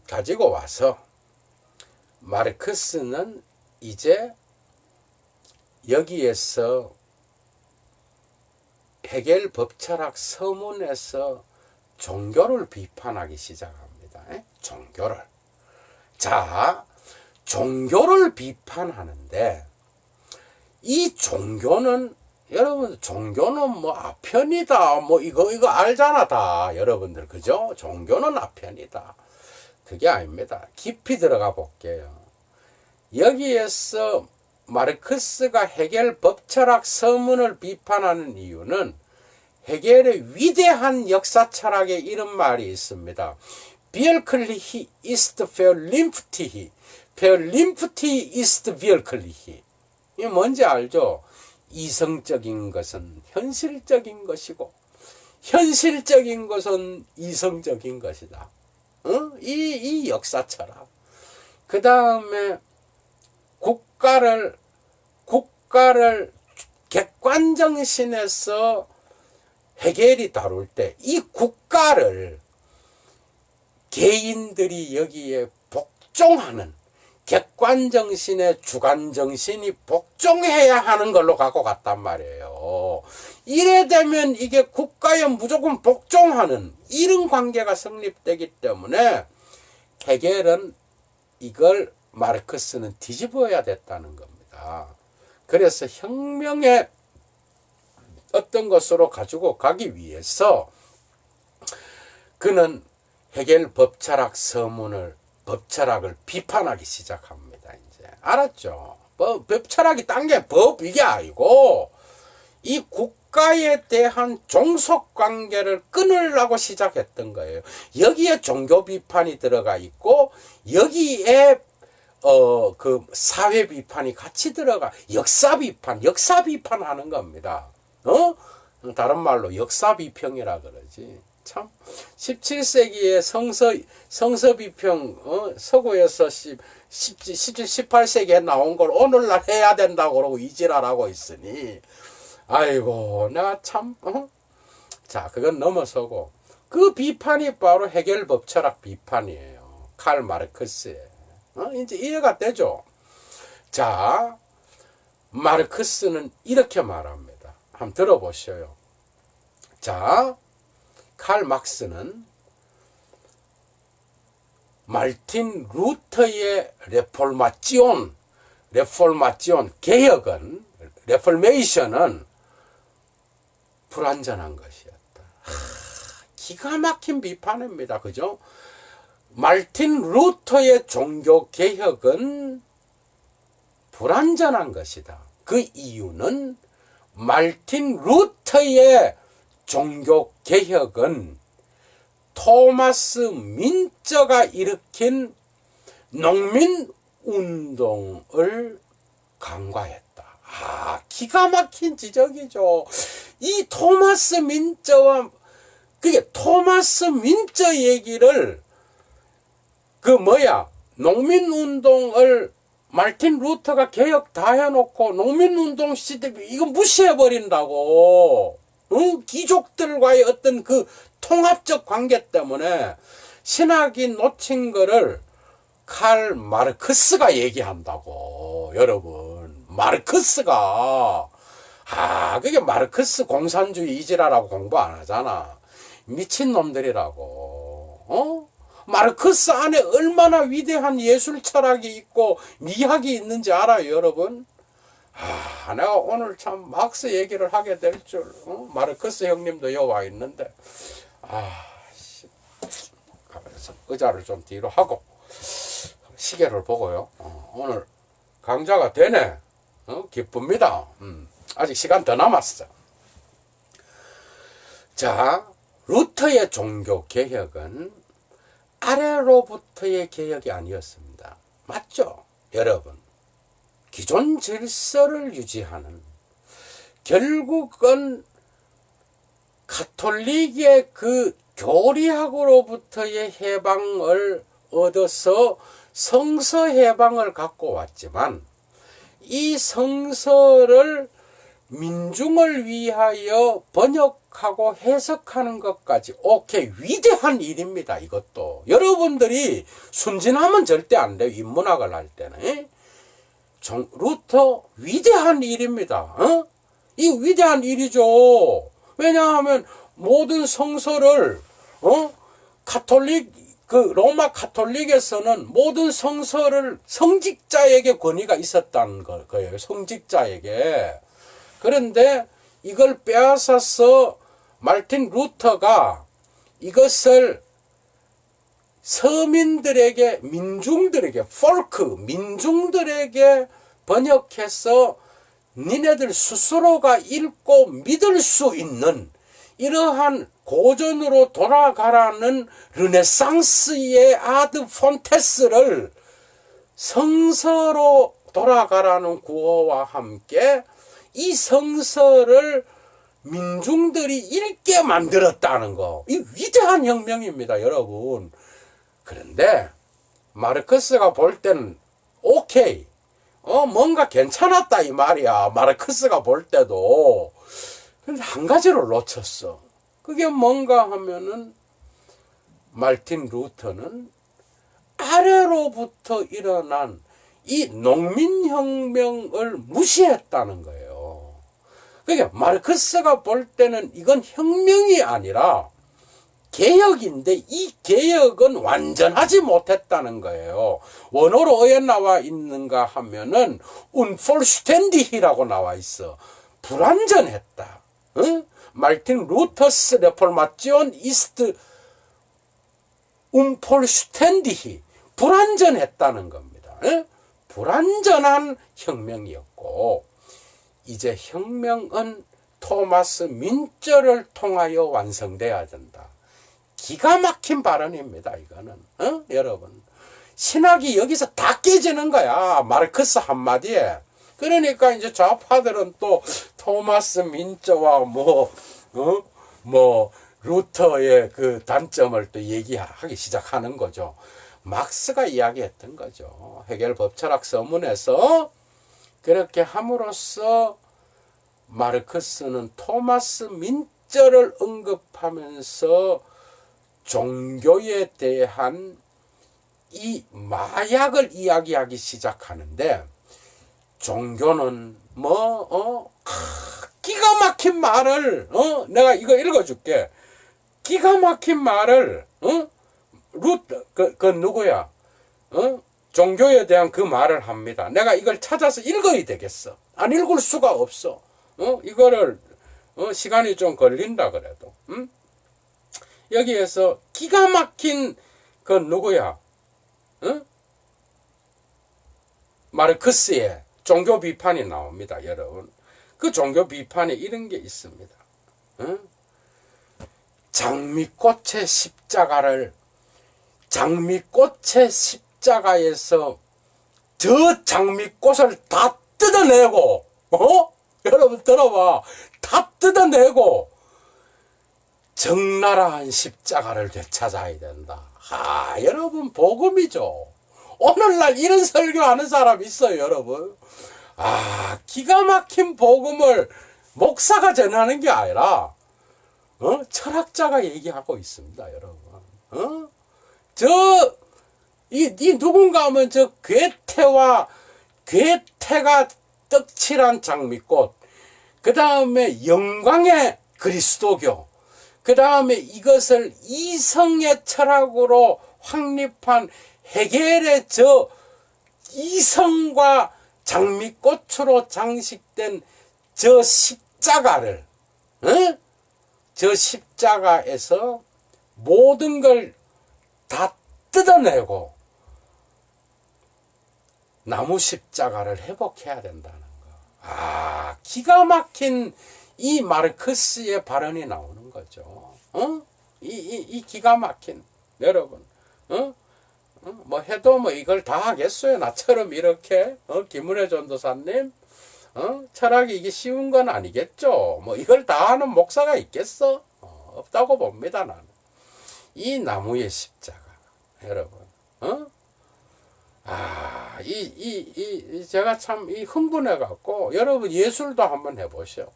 가지고 와서 마르크스는 이제 여기에서 해겔 법철학 서문에서 종교를 비판하기 시작합니다. 종교를. 자, 종교를 비판하는데 이 종교는 여러분 종교는 뭐 아편이다 뭐 이거 알잖아 다 여러분들 그죠? 종교는 아편이다. 그게 아닙니다. 깊이 들어가 볼게요. 여기에서 마르크스가 헤겔 법철학 서문을 비판하는 이유는 헤겔의 위대한 역사 철학에 이런 말이 있습니다. Wirklich ist verlimpftig, verlimpftig ist wirklich. 이게 뭔지 알죠? 이성적인 것은 현실적인 것이고 현실적인 것은 이성적인 것이다. 이 역사 철학. 그 다음에 국가를 객관정신에서 헤겔이 다룰 때 이 국가를 개인들이 여기에 복종하는 객관정신의 주관정신이 복종해야 하는 걸로 갖고 갔단 말이에요. 이래 되면 이게 국가에 무조건 복종하는 이런 관계가 성립되기 때문에 헤겔은 이걸 마르크스는 뒤집어야 됐다는 겁니다. 그래서 혁명의 어떤 것으로 가지고 가기 위해서 그는 헤겔 법철학을 비판하기 시작합니다. 이제 알았죠? 법철학이 딴 게 법 이게 아니고 이 국가에 대한 종속 관계를 끊으려고 시작했던 거예요. 여기에 종교 비판이 들어가 있고 여기에 그 사회 비판이 같이 들어가 역사 비판하는 겁니다. 다른 말로 역사 비평이라 그러지. 참 17세기에 성서 비평 서구에서 18세기에 나온 걸 오늘날 해야 된다고 그러고 이지랄하고 있으니 아이고 나 참 자 그건 넘어서고 그 비판이 바로 헤겔 법철학 비판이에요. 칼 마르크스의 이제 이해가 되죠. 자 마르크스는 이렇게 말합니다. 한번 들어보셔요. 자 칼 막스는 말틴 루터의 레포메이션은 개혁은 레포메이션은 불완전한 것이었다. 기가 막힌 비판입니다. 그죠? 말틴 루터의 종교 개혁은 불완전한 것이다. 그 이유는 말틴 루터의 종교 개혁은 토마스 민저가 일으킨 농민 운동을 간과했다. 기가 막힌 지적이죠. 이 토마스 민저와 토마스 민저 얘기를 농민 운동을 말틴 루터가 개혁 다 해놓고 농민 운동 시대 이거 무시해 버린다고. 귀족들과의 어떤 그 통합적 관계 때문에 신학이 놓친 거를 칼 마르크스가 얘기한다고. 여러분 마르크스가 그게 마르크스 공산주의 이지라라고 공부 안 하잖아. 미친놈들이라고. 마르크스 안에 얼마나 위대한 예술 철학이 있고 미학이 있는지 알아요 여러분? 내가 오늘 참 막스 얘기를 하게 될 줄. 마르크스 형님도 여기 와 있는데 그래서 의자를 좀 뒤로 하고 시계를 보고요. 오늘 강좌가 되네. 기쁩니다. 아직 시간 더 남았어. 자, 루터의 종교 개혁은 아래로부터의 개혁이 아니었습니다. 맞죠? 여러분. 기존 질서를 유지하는 결국은 가톨릭의 그 교리학으로부터의 해방을 얻어서 성서 해방을 갖고 왔지만 이 성서를 민중을 위하여 번역하고 해석하는 것까지 오케이 위대한 일입니다. 이것도 여러분들이 순진하면 절대 안 돼요. 인문학을 할 때는. 루터 위대한 일입니다. 이 위대한 일이죠. 왜냐하면 모든 성서를 가톨릭 그 로마 가톨릭에서는 모든 성서를 성직자에게 권위가 있었다는 거예요. 성직자에게. 그런데 이걸 빼앗아서 마르틴 루터가 이것을 서민들에게, 민중들에게, 민중들에게 번역해서 니네들 스스로가 읽고 믿을 수 있는 이러한 고전으로 돌아가라는 르네상스의 아드 폰테스를 성서로 돌아가라는 구호와 함께 이 성서를 민중들이 읽게 만들었다는 거. 이 위대한 혁명입니다, 여러분. 그런데 마르크스가 볼 때는 오케이, 뭔가 괜찮았다 이 말이야. 마르크스가 볼 때도. 근데 한 가지를 놓쳤어. 그게 뭔가 하면은 마르틴 루터는 아래로부터 일어난 이 농민혁명을 무시했다는 거예요. 그러니까 마르크스가 볼 때는 이건 혁명이 아니라 개혁인데 이 개혁은 완전하지 못했다는 거예요. 원어로 어에 나와 있는가 하면은 unvollständig이라고 나와 있어. 불완전했다. 응? 마르틴 루터스 레포르마티온 이스트 unvollständig, 불완전했다는 겁니다. 응? 불완전한 혁명이었고, 이제 혁명은 토마스 민저를 통하여 완성돼야 된다. 기가 막힌 발언입니다, 이거는. 여러분. 신학이 여기서 다 깨지는 거야. 마르크스 한마디에. 그러니까 이제 좌파들은 또 토마스 민저와 루터의 그 단점을 또 얘기하기 시작하는 거죠. 막스가 이야기했던 거죠. 해겔 법철학 서문에서 그렇게 함으로써 마르크스는 토마스 민저를 언급하면서 종교에 대한 이 마약을 이야기하기 시작하는데, 종교는 기가 막힌 말을, 내가 이거 읽어줄게. 기가 막힌 말을, 누구야? 종교에 대한 그 말을 합니다. 내가 이걸 찾아서 읽어야 되겠어. 안 읽을 수가 없어. 이거를, 시간이 좀 걸린다 그래도. 여기에서 기가 막힌 그 누구야? 마르크스의 종교 비판이 나옵니다, 여러분. 그 종교 비판에 이런 게 있습니다. 장미꽃의 십자가에서 저 장미꽃을 다 뜯어내고, 여러분 들어봐. 다 뜯어내고 적나라한 십자가를 되찾아야 된다. 여러분 복음이죠. 오늘날 이런 설교하는 사람 있어요, 여러분. 기가 막힌 복음을 목사가 전하는 게 아니라 철학자가 얘기하고 있습니다, 여러분. 이 누군가 하면 저 괴테가 떡칠한 장미꽃, 그 다음에 영광의 그리스도교, 그 다음에 이것을 이성의 철학으로 확립한 해겔의 저 이성과 장미꽃으로 장식된 저 십자가를, 저 십자가에서 모든 걸 다 뜯어내고 나무 십자가를 회복해야 된다는 거. 기가 막힌 이 마르크스의 발언이 나오는 거죠. 이 기가 막힌, 여러분, 해도 이걸 다 하겠어요? 나처럼 이렇게, 김은혜 전도사님, 철학이 이게 쉬운 건 아니겠죠? 이걸 다 하는 목사가 있겠어? 없다고 봅니다, 나는. 이 나무의 십자가, 여러분, 제가 참 흥분해갖고, 여러분 예술도 한번 해보시오.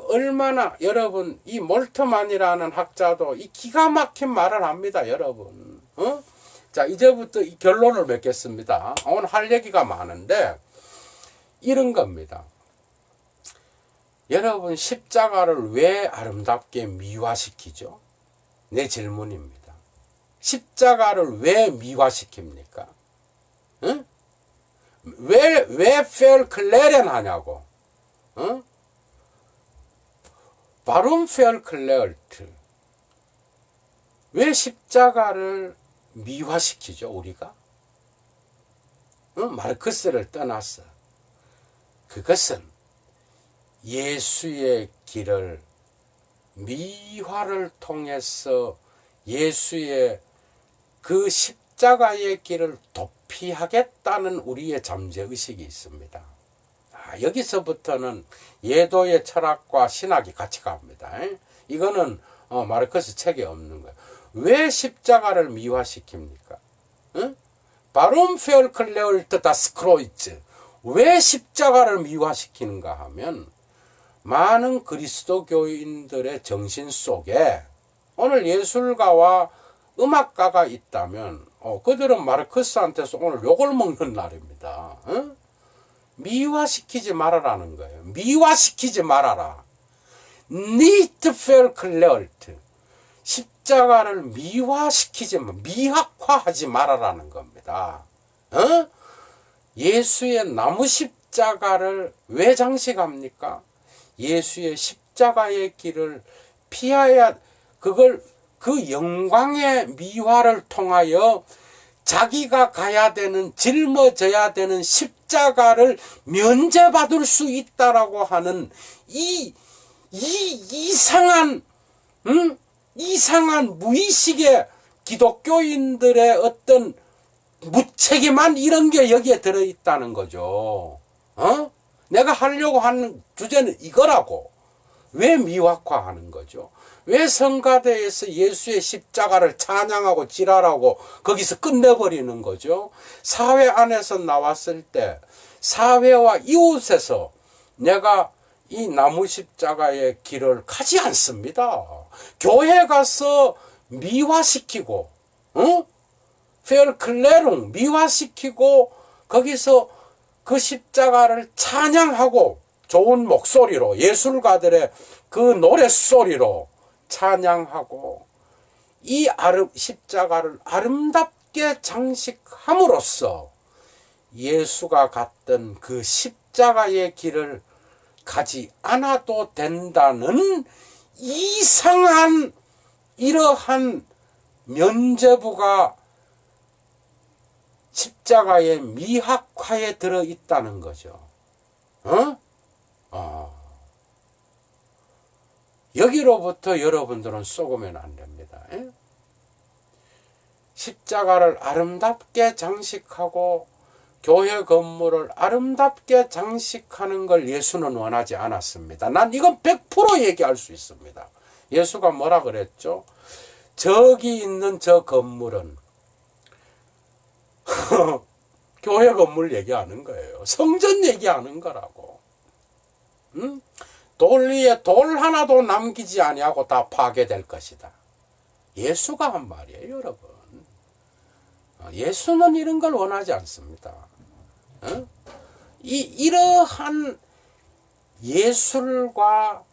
얼마나, 여러분, 이 몰트만이라는 학자도 이 기가 막힌 말을 합니다, 여러분. 자, 이제부터 이 결론을 맺겠습니다. 오늘 할 얘기가 많은데, 이런 겁니다. 여러분, 십자가를 왜 아름답게 미화시키죠? 내 질문입니다. 십자가를 왜 미화시킵니까? 응? 왜 페얼클레렌 하냐고. 응? 바룸 페얼클레얼트. 왜 십자가를 미화시키죠, 우리가? 응? 마르크스를 떠났어. 그것은 예수의 길을 미화를 통해서 예수의 그 십자가의 길을 도피하겠다는 우리의 잠재의식이 있습니다. 여기서부터는 예도의 철학과 신학이 같이 갑니다. 이거는 마르크스 책에 없는 거예요. 왜 십자가를 미화시킵니까? 바룸 페얼클레얼트 다스 크로이츠. 왜 십자가를 미화시키는가 하면 많은 그리스도교인들의 정신 속에 오늘 예술가와 음악가가 있다면 그들은 마르크스한테서 오늘 욕을 먹는 날입니다. 미화시키지 말아라는 거예요. 미화시키지 말아라. Nicht verklärte. 십자가를 미화시키지 미학화하지 말아라는 겁니다. 예수의 나무 십자가를 왜 장식합니까? 예수의 십자가의 길을 피하야 그 영광의 미화를 통하여 자기가 가야 되는 짊어져야 되는 십자가를 면제받을 수 있다라고 하는 이 이상한 이상한 무의식의 기독교인들의 어떤 무책임한 이런 게 여기에 들어있다는 거죠. 내가 하려고 하는 주제는 이거라고. 왜 미확화하는 거죠? 왜 성가대에서 예수의 십자가를 찬양하고 지랄하고 거기서 끝내버리는 거죠? 사회 안에서 나왔을 때 사회와 이웃에서 내가 이 나무 십자가의 길을 가지 않습니다. 교회 가서 미화시키고 페얼클레룽 미화시키고 거기서 그 십자가를 찬양하고 좋은 목소리로 예술가들의 그 노랫소리로 찬양하고 이 십자가를 아름답게 장식함으로써 예수가 갔던 그 십자가의 길을 가지 않아도 된다는 이상한 이러한 면죄부가 십자가의 미학화에 들어있다는 거죠. 여기로부터 여러분들은 쏘으면 안 됩니다. 십자가를 아름답게 장식하고 교회 건물을 아름답게 장식하는 걸 예수는 원하지 않았습니다. 난 이건 100% 얘기할 수 있습니다. 예수가 뭐라 그랬죠? 저기 있는 저 건물은 교회 건물 얘기하는 거예요. 성전 얘기하는 거라고. 돌 위에 돌 하나도 남기지 아니하고 다 파괴될 것이다. 예수가 한 말이에요, 여러분. 예수는 이런 걸 원하지 않습니다. 이러한 예술과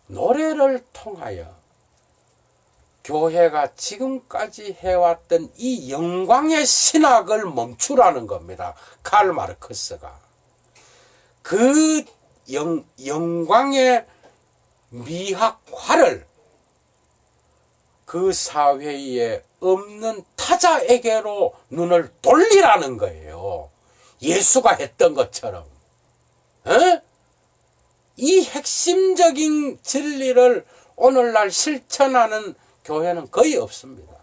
노래를 통하여 교회가 지금까지 해왔던 이 영광의 신학을 멈추라는 겁니다. 칼 마르크스가. 그 영광의 미학화를 그 사회에 없는 타자에게로 눈을 돌리라는 거예요. 예수가 했던 것처럼. 이 핵심적인 진리를 오늘날 실천하는 교회는 거의 없습니다.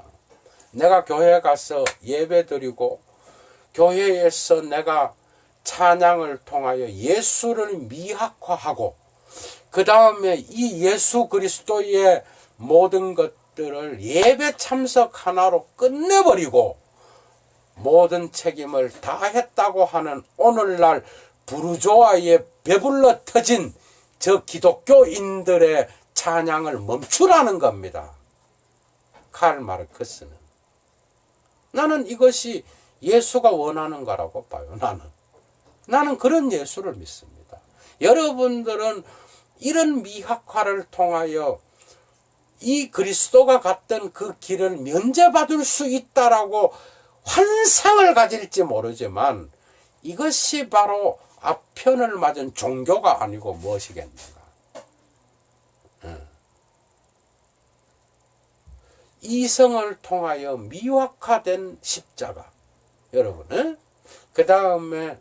내가 교회 가서 예배 드리고 교회에서 내가 찬양을 통하여 예수를 미학화하고 그 다음에 이 예수 그리스도의 모든 것들을 예배 참석 하나로 끝내버리고 모든 책임을 다했다고 하는 오늘날 부르조아에 배불러 터진 저 기독교인들의 찬양을 멈추라는 겁니다. 칼 마르크스는. 나는 이것이 예수가 원하는 거라고 봐요. 나는 그런 예수를 믿습니다. 여러분들은 이런 미학화를 통하여 이 그리스도가 갔던 그 길을 면제받을 수 있다라고 환상을 가질지 모르지만 이것이 바로 아편을 맞은 종교가 아니고 무엇이겠는가. 이성을 통하여 미확화된 십자가. 여러분, 그 다음에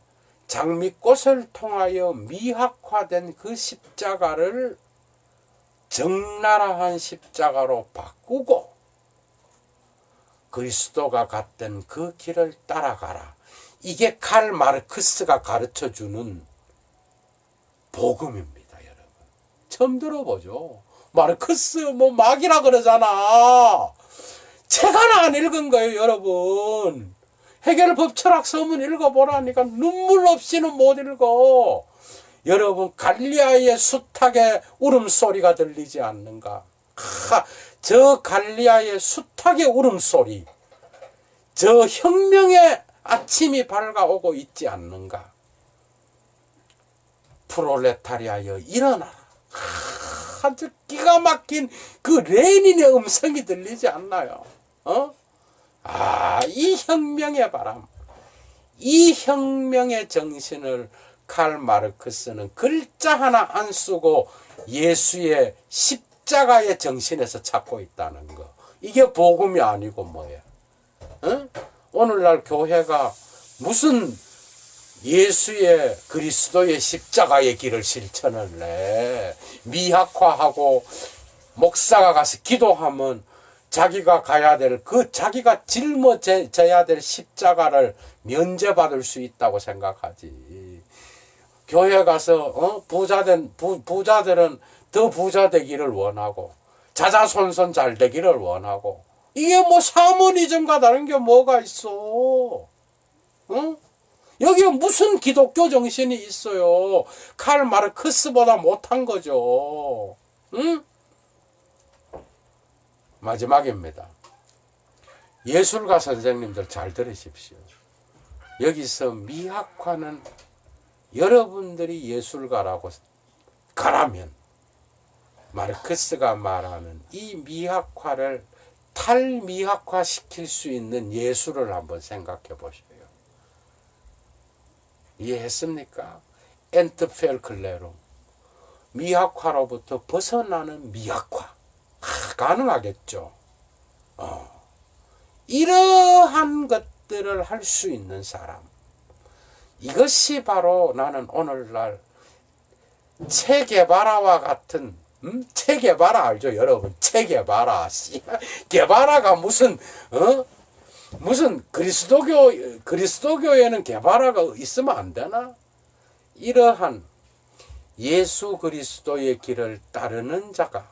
장미꽃을 통하여 미확화된 그 십자가를 적나라한 십자가로 바꾸고 그리스도가 갔던 그 길을 따라가라. 이게 칼 마르크스가 가르쳐주는 복음입니다, 여러분. 처음 들어보죠. 마르크스 뭐 막이라 그러잖아. 책 하나 안 읽은 거예요, 여러분. 해결법 철학 서문 읽어보라니까 눈물 없이는 못 읽어. 여러분, 갈리아의 숫학의 울음소리가 들리지 않는가? 저 갈리아의 숫학의 울음소리, 저 혁명의 아침이 밝아오고 있지 않는가? 프롤레타리아여 일어나라. 아주 기가 막힌 그 레닌의 음성이 들리지 않나요? 이 혁명의 바람, 이 혁명의 정신을 칼 마르크스는 글자 하나 안 쓰고 예수의 십자가의 정신에서 찾고 있다는 거. 이게 복음이 아니고 뭐야? 오늘날 교회가 무슨 예수의 그리스도의 십자가의 길을 실천을 해. 미학화하고 목사가 가서 기도하면 자기가 가야 될 자기가 짊어져야 될 십자가를 면제받을 수 있다고 생각하지. 교회 가서 부자들은 더 부자 되기를 원하고 자자손손 잘 되기를 원하고 이게 뭐 사모니즘과 다른 게 뭐가 있어? 여기에 무슨 기독교 정신이 있어요? 칼 마르크스보다 못한 거죠. 마지막입니다. 예술가 선생님들 잘 들으십시오. 여기서 미학화는 여러분들이 예술가라고 가라면 마르크스가 말하는 이 미학화를 탈미학화 시킬 수 있는 예술을 한번 생각해 보세요. 이해했습니까? 엔트펠클레로 미학화로부터 벗어나는 미학화. 가능하겠죠. 이러한 것들을 할 수 있는 사람. 이것이 바로 나는 오늘날 체게바라와 같은 체게바라 알죠, 여러분? 체게바라. 게바라가 무슨 그리스도교에는 게바라가 있으면 안 되나? 이러한 예수 그리스도의 길을 따르는 자가,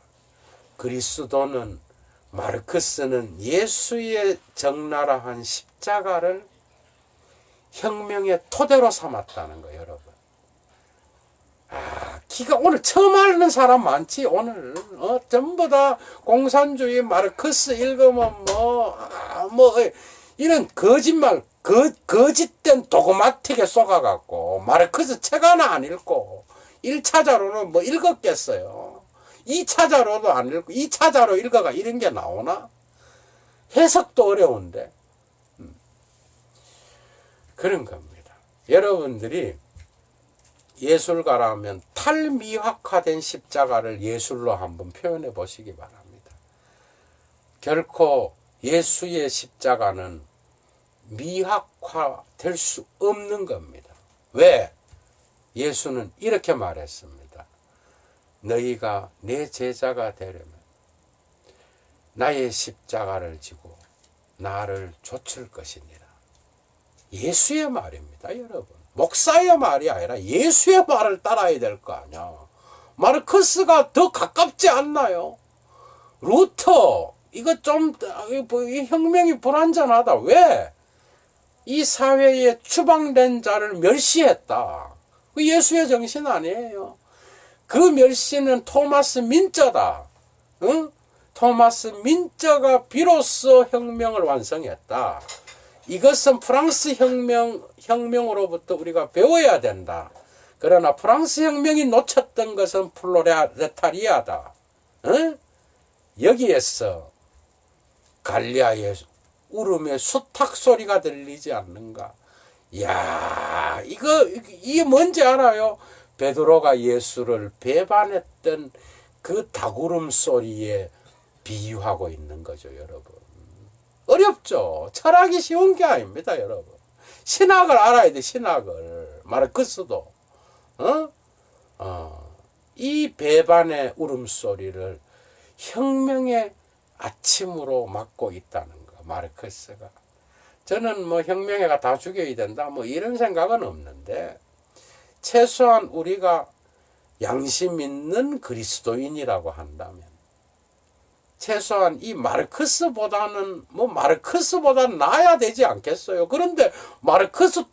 그리스도는, 마르크스는 예수의 적나라한 십자가를 혁명의 토대로 삼았다는 거예요, 여러분. 기가 오늘 처음 하는 사람 많지. 오늘 전부 다 공산주의 마르크스 읽으면 이런 거짓말, 거짓된 도그마틱에 속아갖고 마르크스 책 하나 안 읽고 1차자로는 뭐 읽었겠어요. 2차자로도 안 읽고 2차자로 읽어가 이런 게 나오나? 해석도 어려운데. 그런 겁니다. 여러분들이 예술가라면 탈미학화된 십자가를 예술로 한번 표현해 보시기 바랍니다. 결코 예수의 십자가는 미학화될 수 없는 겁니다. 왜? 예수는 이렇게 말했습니다. 너희가 내 제자가 되려면 나의 십자가를 지고 나를 좇을 것이니라. 예수의 말입니다, 여러분. 목사의 말이 아니라 예수의 말을 따라야 될 거 아니야. 마르크스가 더 가깝지 않나요? 루터, 이거 좀, 이 혁명이 불완전하다. 왜? 이 사회에 추방된 자를 멸시했다. 그 예수의 정신 아니에요. 그 멸시는 토마스 민저다. 응? 토마스 민저가 비로소 혁명을 완성했다. 이것은 프랑스 혁명으로부터 우리가 배워야 된다. 그러나 프랑스 혁명이 놓쳤던 것은 플로레타리아다. 응? 여기에서 갈리아의 울음의 수탉 소리가 들리지 않는가? 이야, 이게 뭔지 알아요? 베드로가 예수를 배반했던 그 닭울음 소리에 비유하고 있는 거죠, 여러분. 어렵죠? 철학이 쉬운 게 아닙니다, 여러분. 신학을 알아야 돼, 신학을. 마르크스도. 이 배반의 울음소리를 혁명의 아침으로 맞고 있다는 거, 마르크스가. 저는 뭐 혁명회가 다 죽여야 된다, 뭐 이런 생각은 없는데, 최소한 우리가 양심 있는 그리스도인이라고 한다면, 최소한 이 마르크스보다는 나아야 되지 않겠어요? 그런데 마르크스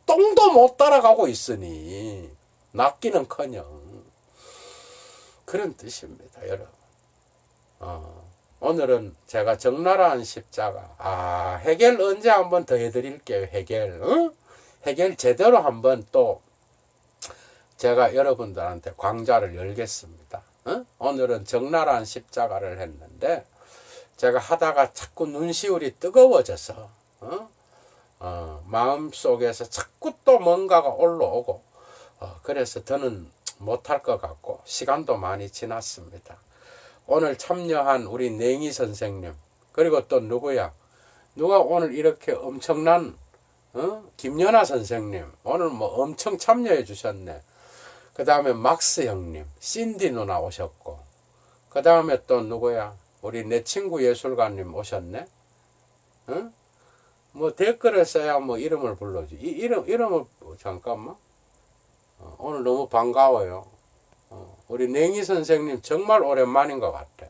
똥도 못 따라가고 있으니 낫기는커녕 그런 뜻입니다, 여러분. 오늘은 제가 적나라한 십자가, 해결 언제 한번 더 해드릴게요. 해결 제대로 한번 또 제가 여러분들한테 광자를 열겠습니다. 오늘은 적나라한 십자가를 했는데, 제가 하다가 자꾸 눈시울이 뜨거워져서 마음속에서 자꾸 또 뭔가가 올라오고, 그래서 저는 못할 것 같고 시간도 많이 지났습니다. 오늘 참여한 우리 냉이 선생님, 그리고 또 누가 오늘 이렇게 엄청난 김연아 선생님 오늘 뭐 엄청 참여해 주셨네. 그 다음에 막스 형님, 신디 누나 오셨고, 그 다음에 또 우리 내 친구 예술가님 오셨네. 뭐 댓글에 써야 뭐 이름을 불러주. 이름을 잠깐만. 오늘 너무 반가워요. 우리 냉이 선생님 정말 오랜만인 것 같아.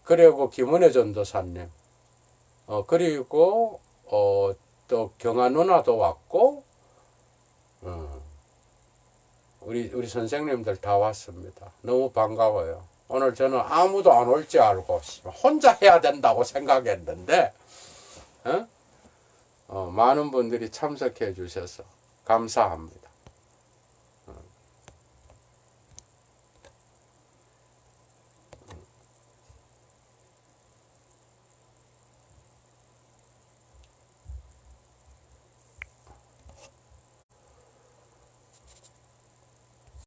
그리고 김은혜 전도사님, 그리고 또 경아 누나도 왔고, 우리 선생님들 다 왔습니다. 너무 반가워요. 오늘 저는 아무도 안 올 줄 알고 혼자 해야 된다고 생각했는데, 많은 분들이 참석해 주셔서 감사합니다.